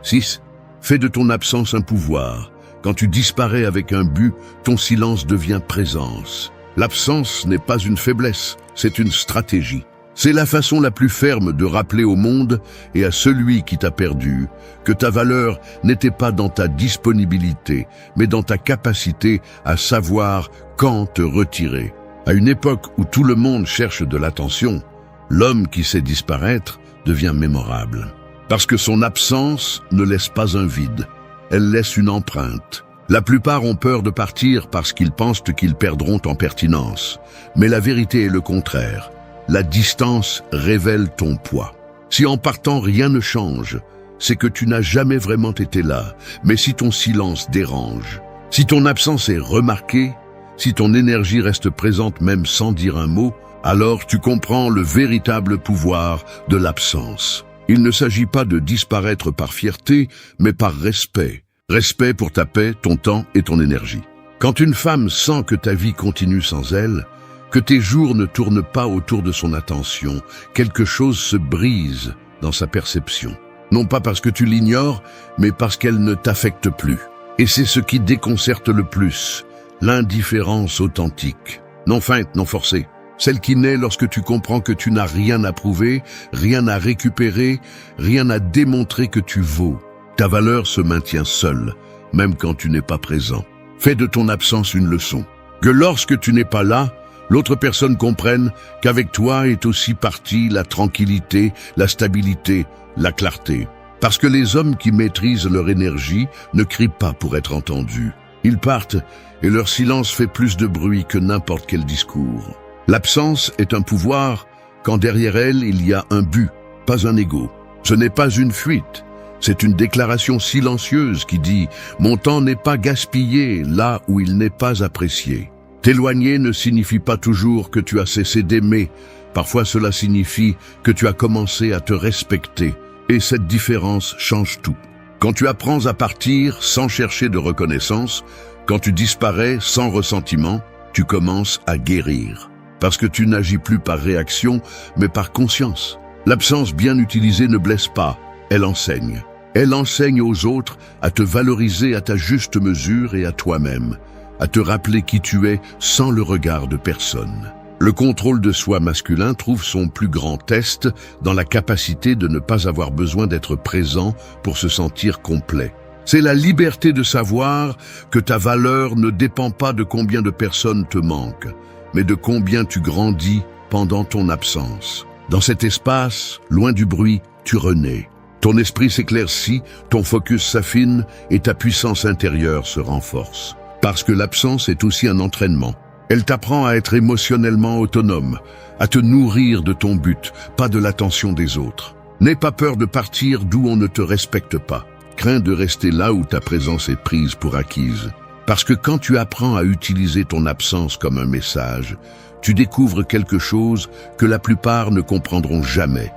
6. Fais de ton absence un pouvoir. Quand tu disparais avec un but, ton silence devient présence. L'absence n'est pas une faiblesse, c'est une stratégie. C'est la façon la plus ferme de rappeler au monde et à celui qui t'a perdu que ta valeur n'était pas dans ta disponibilité, mais dans ta capacité à savoir quand te retirer. À une époque où tout le monde cherche de l'attention, l'homme qui sait disparaître devient mémorable. Parce que son absence ne laisse pas un vide, elle laisse une empreinte. La plupart ont peur de partir parce qu'ils pensent qu'ils perdront en pertinence. Mais la vérité est le contraire. La distance révèle ton poids. Si en partant rien ne change, c'est que tu n'as jamais vraiment été là. Mais si ton silence dérange, si ton absence est remarquée, si ton énergie reste présente même sans dire un mot, alors tu comprends le véritable pouvoir de l'absence. Il ne s'agit pas de disparaître par fierté, mais par respect. Respect pour ta paix, ton temps et ton énergie. Quand une femme sent que ta vie continue sans elle, que tes jours ne tournent pas autour de son attention, quelque chose se brise dans sa perception. Non pas parce que tu l'ignores, mais parce qu'elle ne t'affecte plus. Et c'est ce qui déconcerte le plus, l'indifférence authentique. Non feinte, non forcée. Celle qui naît lorsque tu comprends que tu n'as rien à prouver, rien à récupérer, rien à démontrer que tu vaux. Ta valeur se maintient seule, même quand tu n'es pas présent. Fais de ton absence une leçon. Que lorsque tu n'es pas là, l'autre personne comprenne qu'avec toi est aussi partie la tranquillité, la stabilité, la clarté. Parce que les hommes qui maîtrisent leur énergie ne crient pas pour être entendus. Ils partent et leur silence fait plus de bruit que n'importe quel discours. L'absence est un pouvoir quand derrière elle il y a un but, pas un ego. Ce n'est pas une fuite, c'est une déclaration silencieuse qui dit « Mon temps n'est pas gaspillé là où il n'est pas apprécié ». T'éloigner ne signifie pas toujours que tu as cessé d'aimer. Parfois cela signifie que tu as commencé à te respecter. Et cette différence change tout. Quand tu apprends à partir sans chercher de reconnaissance, quand tu disparais sans ressentiment, tu commences à guérir. Parce que tu n'agis plus par réaction, mais par conscience. L'absence bien utilisée ne blesse pas, elle enseigne. Elle enseigne aux autres à te valoriser à ta juste mesure et à toi-même, à te rappeler qui tu es sans le regard de personne. Le contrôle de soi masculin trouve son plus grand test dans la capacité de ne pas avoir besoin d'être présent pour se sentir complet. C'est la liberté de savoir que ta valeur ne dépend pas de combien de personnes te manquent, mais de combien tu grandis pendant ton absence. Dans cet espace, loin du bruit, tu renais. Ton esprit s'éclaircit, ton focus s'affine et ta puissance intérieure se renforce. Parce que l'absence est aussi un entraînement. Elle t'apprend à être émotionnellement autonome, à te nourrir de ton but, pas de l'attention des autres. N'aie pas peur de partir d'où on ne te respecte pas. Crains de rester là où ta présence est prise pour acquise. Parce que quand tu apprends à utiliser ton absence comme un message, tu découvres quelque chose que la plupart ne comprendront jamais.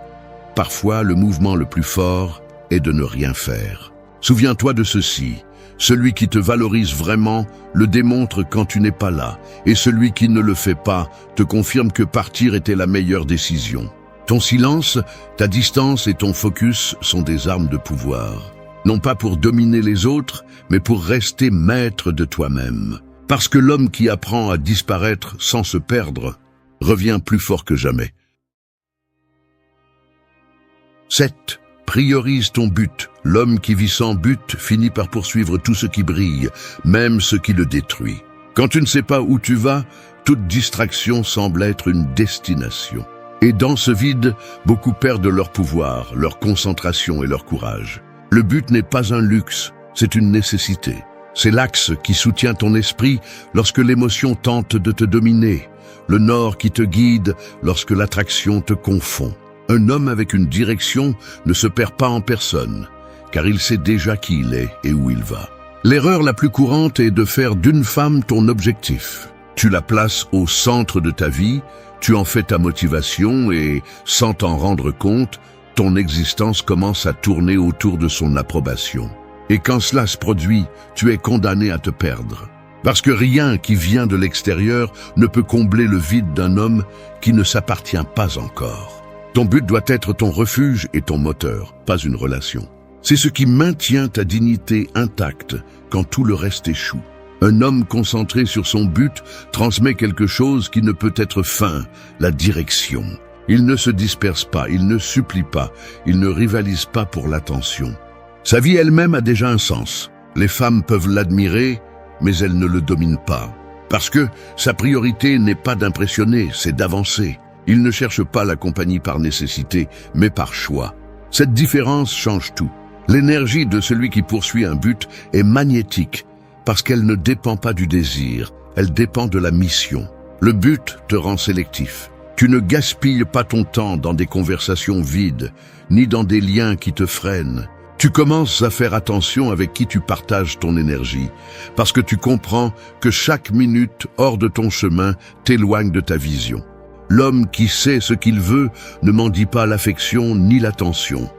Parfois, le mouvement le plus fort est de ne rien faire. Souviens-toi de ceci. Celui qui te valorise vraiment le démontre quand tu n'es pas là, et celui qui ne le fait pas te confirme que partir était la meilleure décision. Ton silence, ta distance et ton focus sont des armes de pouvoir. Non pas pour dominer les autres, mais pour rester maître de toi-même. Parce que l'homme qui apprend à disparaître sans se perdre revient plus fort que jamais. 7. Priorise ton but. L'homme qui vit sans but finit par poursuivre tout ce qui brille, même ce qui le détruit. Quand tu ne sais pas où tu vas, toute distraction semble être une destination. Et dans ce vide, beaucoup perdent leur pouvoir, leur concentration et leur courage. Le but n'est pas un luxe, c'est une nécessité. C'est l'axe qui soutient ton esprit lorsque l'émotion tente de te dominer, le nord qui te guide lorsque l'attraction te confond. Un homme avec une direction ne se perd pas en personne, car il sait déjà qui il est et où il va. L'erreur la plus courante est de faire d'une femme ton objectif. Tu la places au centre de ta vie, tu en fais ta motivation et, sans t'en rendre compte, ton existence commence à tourner autour de son approbation. Et quand cela se produit, tu es condamné à te perdre. Parce que rien qui vient de l'extérieur ne peut combler le vide d'un homme qui ne s'appartient pas encore. Ton but doit être ton refuge et ton moteur, pas une relation. C'est ce qui maintient ta dignité intacte quand tout le reste échoue. Un homme concentré sur son but transmet quelque chose qui ne peut être feint, la direction. Il ne se disperse pas, il ne supplie pas, il ne rivalise pas pour l'attention. Sa vie elle-même a déjà un sens. Les femmes peuvent l'admirer, mais elles ne le dominent pas. Parce que sa priorité n'est pas d'impressionner, c'est d'avancer. Il ne cherche pas la compagnie par nécessité, mais par choix. Cette différence change tout. L'énergie de celui qui poursuit un but est magnétique, parce qu'elle ne dépend pas du désir, elle dépend de la mission. Le but te rend sélectif. Tu ne gaspilles pas ton temps dans des conversations vides, ni dans des liens qui te freinent. Tu commences à faire attention avec qui tu partages ton énergie, parce que tu comprends que chaque minute hors de ton chemin t'éloigne de ta vision. L'homme qui sait ce qu'il veut ne mendie pas l'affection ni l'attention.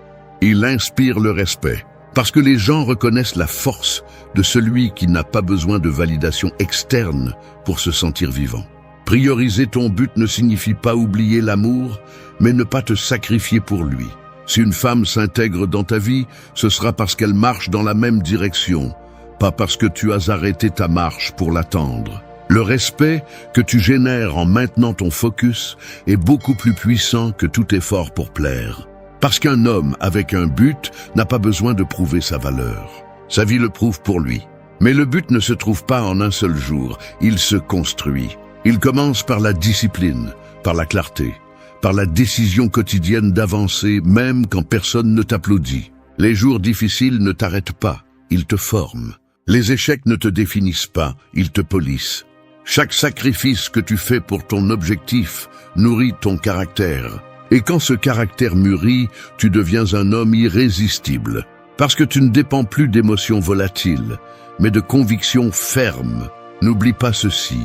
Il inspire le respect, parce que les gens reconnaissent la force de celui qui n'a pas besoin de validation externe pour se sentir vivant. Prioriser ton but ne signifie pas oublier l'amour, mais ne pas te sacrifier pour lui. Si une femme s'intègre dans ta vie, ce sera parce qu'elle marche dans la même direction, pas parce que tu as arrêté ta marche pour l'attendre. Le respect que tu génères en maintenant ton focus est beaucoup plus puissant que tout effort pour plaire. Parce qu'un homme avec un but n'a pas besoin de prouver sa valeur. Sa vie le prouve pour lui. Mais le but ne se trouve pas en un seul jour, il se construit. Il commence par la discipline, par la clarté, par la décision quotidienne d'avancer même quand personne ne t'applaudit. Les jours difficiles ne t'arrêtent pas, ils te forment. Les échecs ne te définissent pas, ils te polissent. Chaque sacrifice que tu fais pour ton objectif nourrit ton caractère. Et quand ce caractère mûrit, tu deviens un homme irrésistible. Parce que tu ne dépends plus d'émotions volatiles, mais de convictions fermes. N'oublie pas ceci.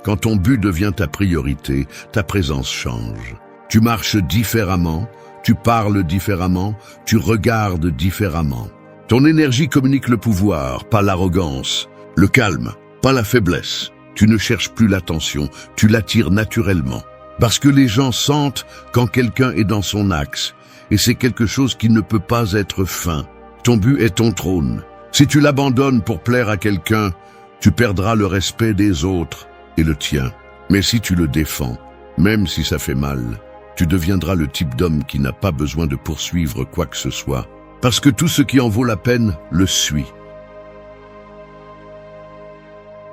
Quand ton but devient ta priorité, ta présence change. Tu marches différemment, tu parles différemment, tu regardes différemment. Ton énergie communique le pouvoir, pas l'arrogance, le calme, pas la faiblesse. Tu ne cherches plus l'attention, tu l'attires naturellement. Parce que les gens sentent quand quelqu'un est dans son axe, et c'est quelque chose qui ne peut pas être feint. Ton but est ton trône. Si tu l'abandonnes pour plaire à quelqu'un, tu perdras le respect des autres et le tien. Mais si tu le défends, même si ça fait mal, tu deviendras le type d'homme qui n'a pas besoin de poursuivre quoi que ce soit, parce que tout ce qui en vaut la peine le suit.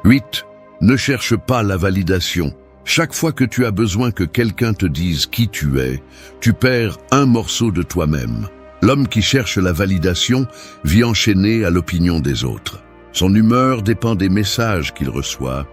8. Ne cherche pas la validation. Chaque fois que tu as besoin que quelqu'un te dise qui tu es, tu perds un morceau de toi-même. L'homme qui cherche la validation vit enchaîné à l'opinion des autres. Son humeur dépend des messages qu'il reçoit,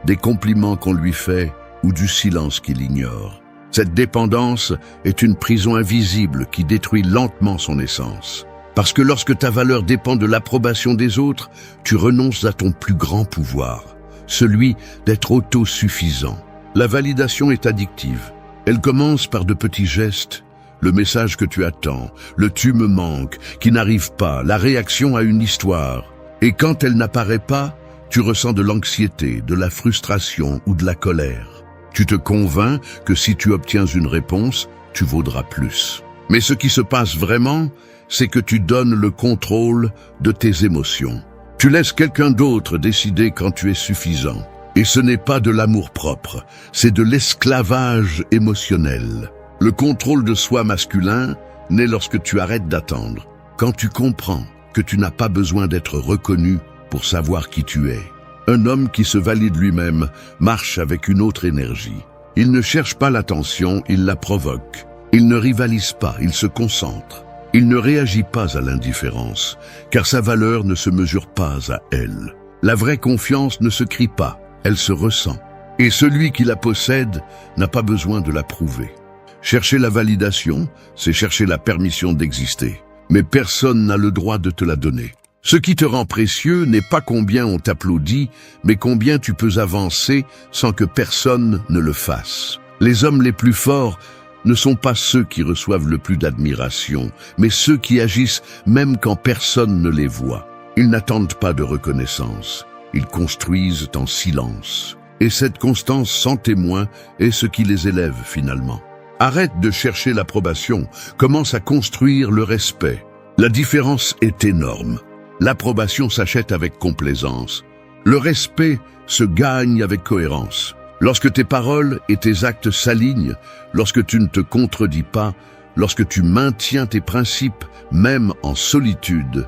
des compliments qu'on lui fait ou du silence qu'il ignore. Cette dépendance est une prison invisible qui détruit lentement son essence. Parce que lorsque ta valeur dépend de l'approbation des autres, tu renonces à ton plus grand pouvoir, celui d'être autosuffisant. La validation est addictive. Elle commence par de petits gestes, le message que tu attends, le tu me manques, qui n'arrive pas, la réaction à une histoire. Et quand elle n'apparaît pas, tu ressens de l'anxiété, de la frustration ou de la colère. Tu te convaincs que si tu obtiens une réponse, tu vaudras plus. Mais ce qui se passe vraiment, c'est que tu donnes le contrôle de tes émotions. Tu laisses quelqu'un d'autre décider quand tu es suffisant. Et ce n'est pas de l'amour-propre, c'est de l'esclavage émotionnel. Le contrôle de soi masculin naît lorsque tu arrêtes d'attendre. Quand tu comprends que tu n'as pas besoin d'être reconnu pour savoir qui tu es. Un homme qui se valide lui-même marche avec une autre énergie. Il ne cherche pas l'attention, il la provoque. Il ne rivalise pas, il se concentre. Il ne réagit pas à l'indifférence, car sa valeur ne se mesure pas à elle. La vraie confiance ne se crie pas, elle se ressent. Et celui qui la possède n'a pas besoin de la prouver. Chercher la validation, c'est chercher la permission d'exister. Mais personne n'a le droit de te la donner. Ce qui te rend précieux n'est pas combien on t'applaudit, mais combien tu peux avancer sans que personne ne le fasse. Les hommes les plus forts ne sont pas ceux qui reçoivent le plus d'admiration, mais ceux qui agissent même quand personne ne les voit. Ils n'attendent pas de reconnaissance, ils construisent en silence. Et cette constance sans témoin est ce qui les élève finalement. Arrête de chercher l'approbation, commence à construire le respect. La différence est énorme. L'approbation s'achète avec complaisance. Le respect se gagne avec cohérence. Lorsque tes paroles et tes actes s'alignent, lorsque tu ne te contredis pas, lorsque tu maintiens tes principes, même en solitude,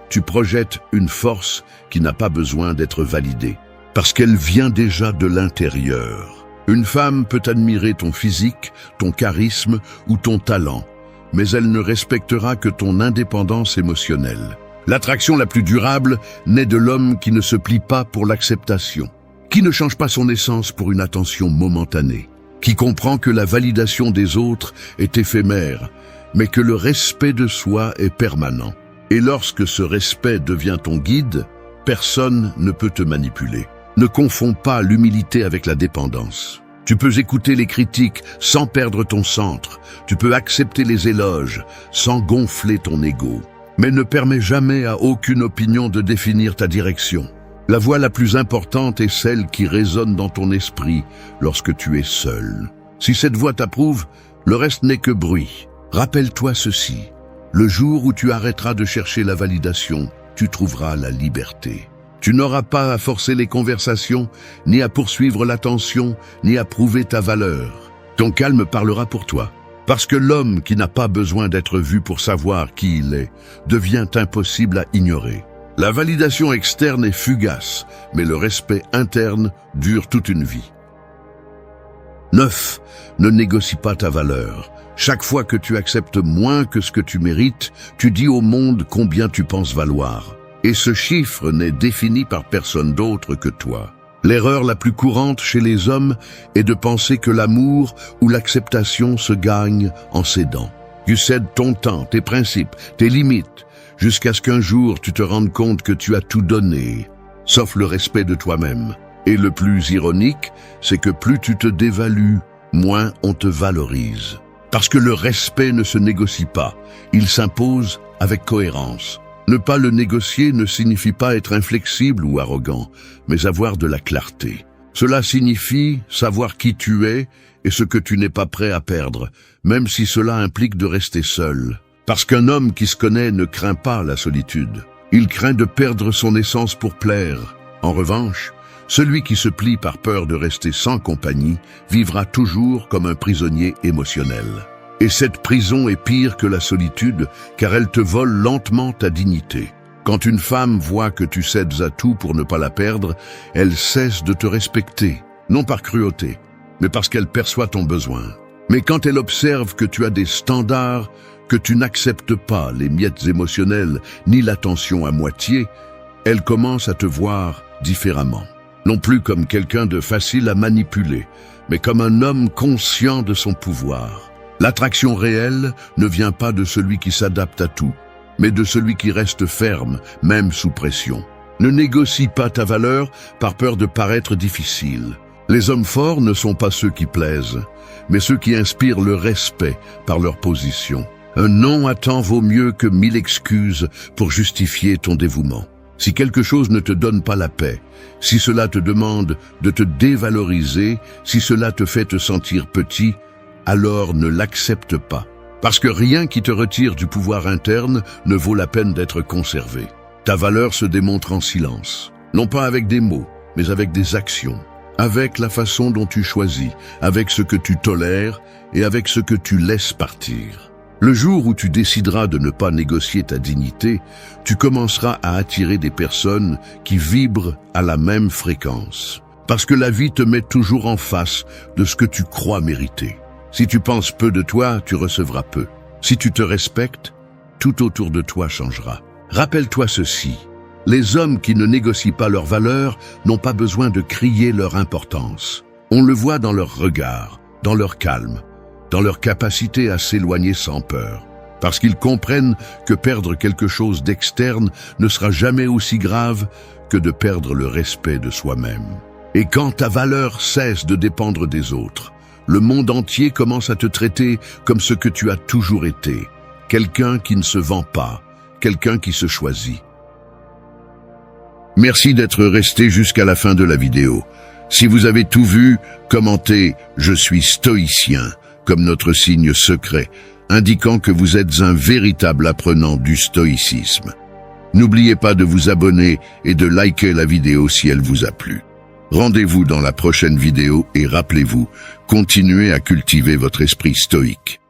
tu projettes une force qui n'a pas besoin d'être validée, parce qu'elle vient déjà de l'intérieur. Une femme peut admirer ton physique, ton charisme ou ton talent, mais elle ne respectera que ton indépendance émotionnelle. L'attraction la plus durable naît de l'homme qui ne se plie pas pour l'acceptation, qui ne change pas son essence pour une attention momentanée, qui comprend que la validation des autres est éphémère, mais que le respect de soi est permanent. Et lorsque ce respect devient ton guide, personne ne peut te manipuler. Ne confonds pas l'humilité avec la dépendance. Tu peux écouter les critiques sans perdre ton centre. Tu peux accepter les éloges sans gonfler ton ego. Mais ne permets jamais à aucune opinion de définir ta direction. La voix la plus importante est celle qui résonne dans ton esprit lorsque tu es seul. Si cette voix t'approuve, le reste n'est que bruit. Rappelle-toi ceci. Le jour où tu arrêteras de chercher la validation, tu trouveras la liberté. Tu n'auras pas à forcer les conversations, ni à poursuivre l'attention, ni à prouver ta valeur. Ton calme parlera pour toi. Parce que l'homme qui n'a pas besoin d'être vu pour savoir qui il est, devient impossible à ignorer. La validation externe est fugace, mais le respect interne dure toute une vie. 9. Ne négocie pas ta valeur. Chaque fois que tu acceptes moins que ce que tu mérites, tu dis au monde combien tu penses valoir. Et ce chiffre n'est défini par personne d'autre que toi. L'erreur la plus courante chez les hommes est de penser que l'amour ou l'acceptation se gagne en cédant. Tu cèdes ton temps, tes principes, tes limites, jusqu'à ce qu'un jour tu te rendes compte que tu as tout donné, sauf le respect de toi-même. Et le plus ironique, c'est que plus tu te dévalues, moins on te valorise. Parce que le respect ne se négocie pas, il s'impose avec cohérence. Ne pas le négocier ne signifie pas être inflexible ou arrogant, mais avoir de la clarté. Cela signifie savoir qui tu es et ce que tu n'es pas prêt à perdre, même si cela implique de rester seul. Parce qu'un homme qui se connaît ne craint pas la solitude. Il craint de perdre son essence pour plaire. En revanche, celui qui se plie par peur de rester sans compagnie vivra toujours comme un prisonnier émotionnel. Et cette prison est pire que la solitude, car elle te vole lentement ta dignité. Quand une femme voit que tu cèdes à tout pour ne pas la perdre, elle cesse de te respecter, non par cruauté, mais parce qu'elle perçoit ton besoin. Mais quand elle observe que tu as des standards, que tu n'acceptes pas les miettes émotionnelles ni l'attention à moitié, elle commence à te voir différemment. non plus comme quelqu'un de facile à manipuler, mais comme un homme conscient de son pouvoir. L'attraction réelle ne vient pas de celui qui s'adapte à tout, mais de celui qui reste ferme, même sous pression. Ne négocie pas ta valeur par peur de paraître difficile. Les hommes forts ne sont pas ceux qui plaisent, mais ceux qui inspirent le respect par leur position. Un non à temps vaut mieux que 1000 excuses pour justifier ton dévouement. Si quelque chose ne te donne pas la paix, si cela te demande de te dévaloriser, si cela te fait te sentir petit, alors ne l'accepte pas. Parce que rien qui te retire du pouvoir interne ne vaut la peine d'être conservé. Ta valeur se démontre en silence, non pas avec des mots, mais avec des actions, avec la façon dont tu choisis, avec ce que tu tolères et avec ce que tu laisses partir. Le jour où tu décideras de ne pas négocier ta dignité, tu commenceras à attirer des personnes qui vibrent à la même fréquence. Parce que la vie te met toujours en face de ce que tu crois mériter. Si tu penses peu de toi, tu recevras peu. Si tu te respectes, tout autour de toi changera. Rappelle-toi ceci, les hommes qui ne négocient pas leur valeur n'ont pas besoin de crier leur importance. On le voit dans leur regard, dans leur calme, dans leur capacité à s'éloigner sans peur. Parce qu'ils comprennent que perdre quelque chose d'externe ne sera jamais aussi grave que de perdre le respect de soi-même. Et quand ta valeur cesse de dépendre des autres, le monde entier commence à te traiter comme ce que tu as toujours été, quelqu'un qui ne se vend pas, quelqu'un qui se choisit. Merci d'être resté jusqu'à la fin de la vidéo. Si vous avez tout vu, commentez « Je suis stoïcien » comme notre signe secret, indiquant que vous êtes un véritable apprenant du stoïcisme. N'oubliez pas de vous abonner et de liker la vidéo si elle vous a plu. Rendez-vous dans la prochaine vidéo et rappelez-vous, continuez à cultiver votre esprit stoïque.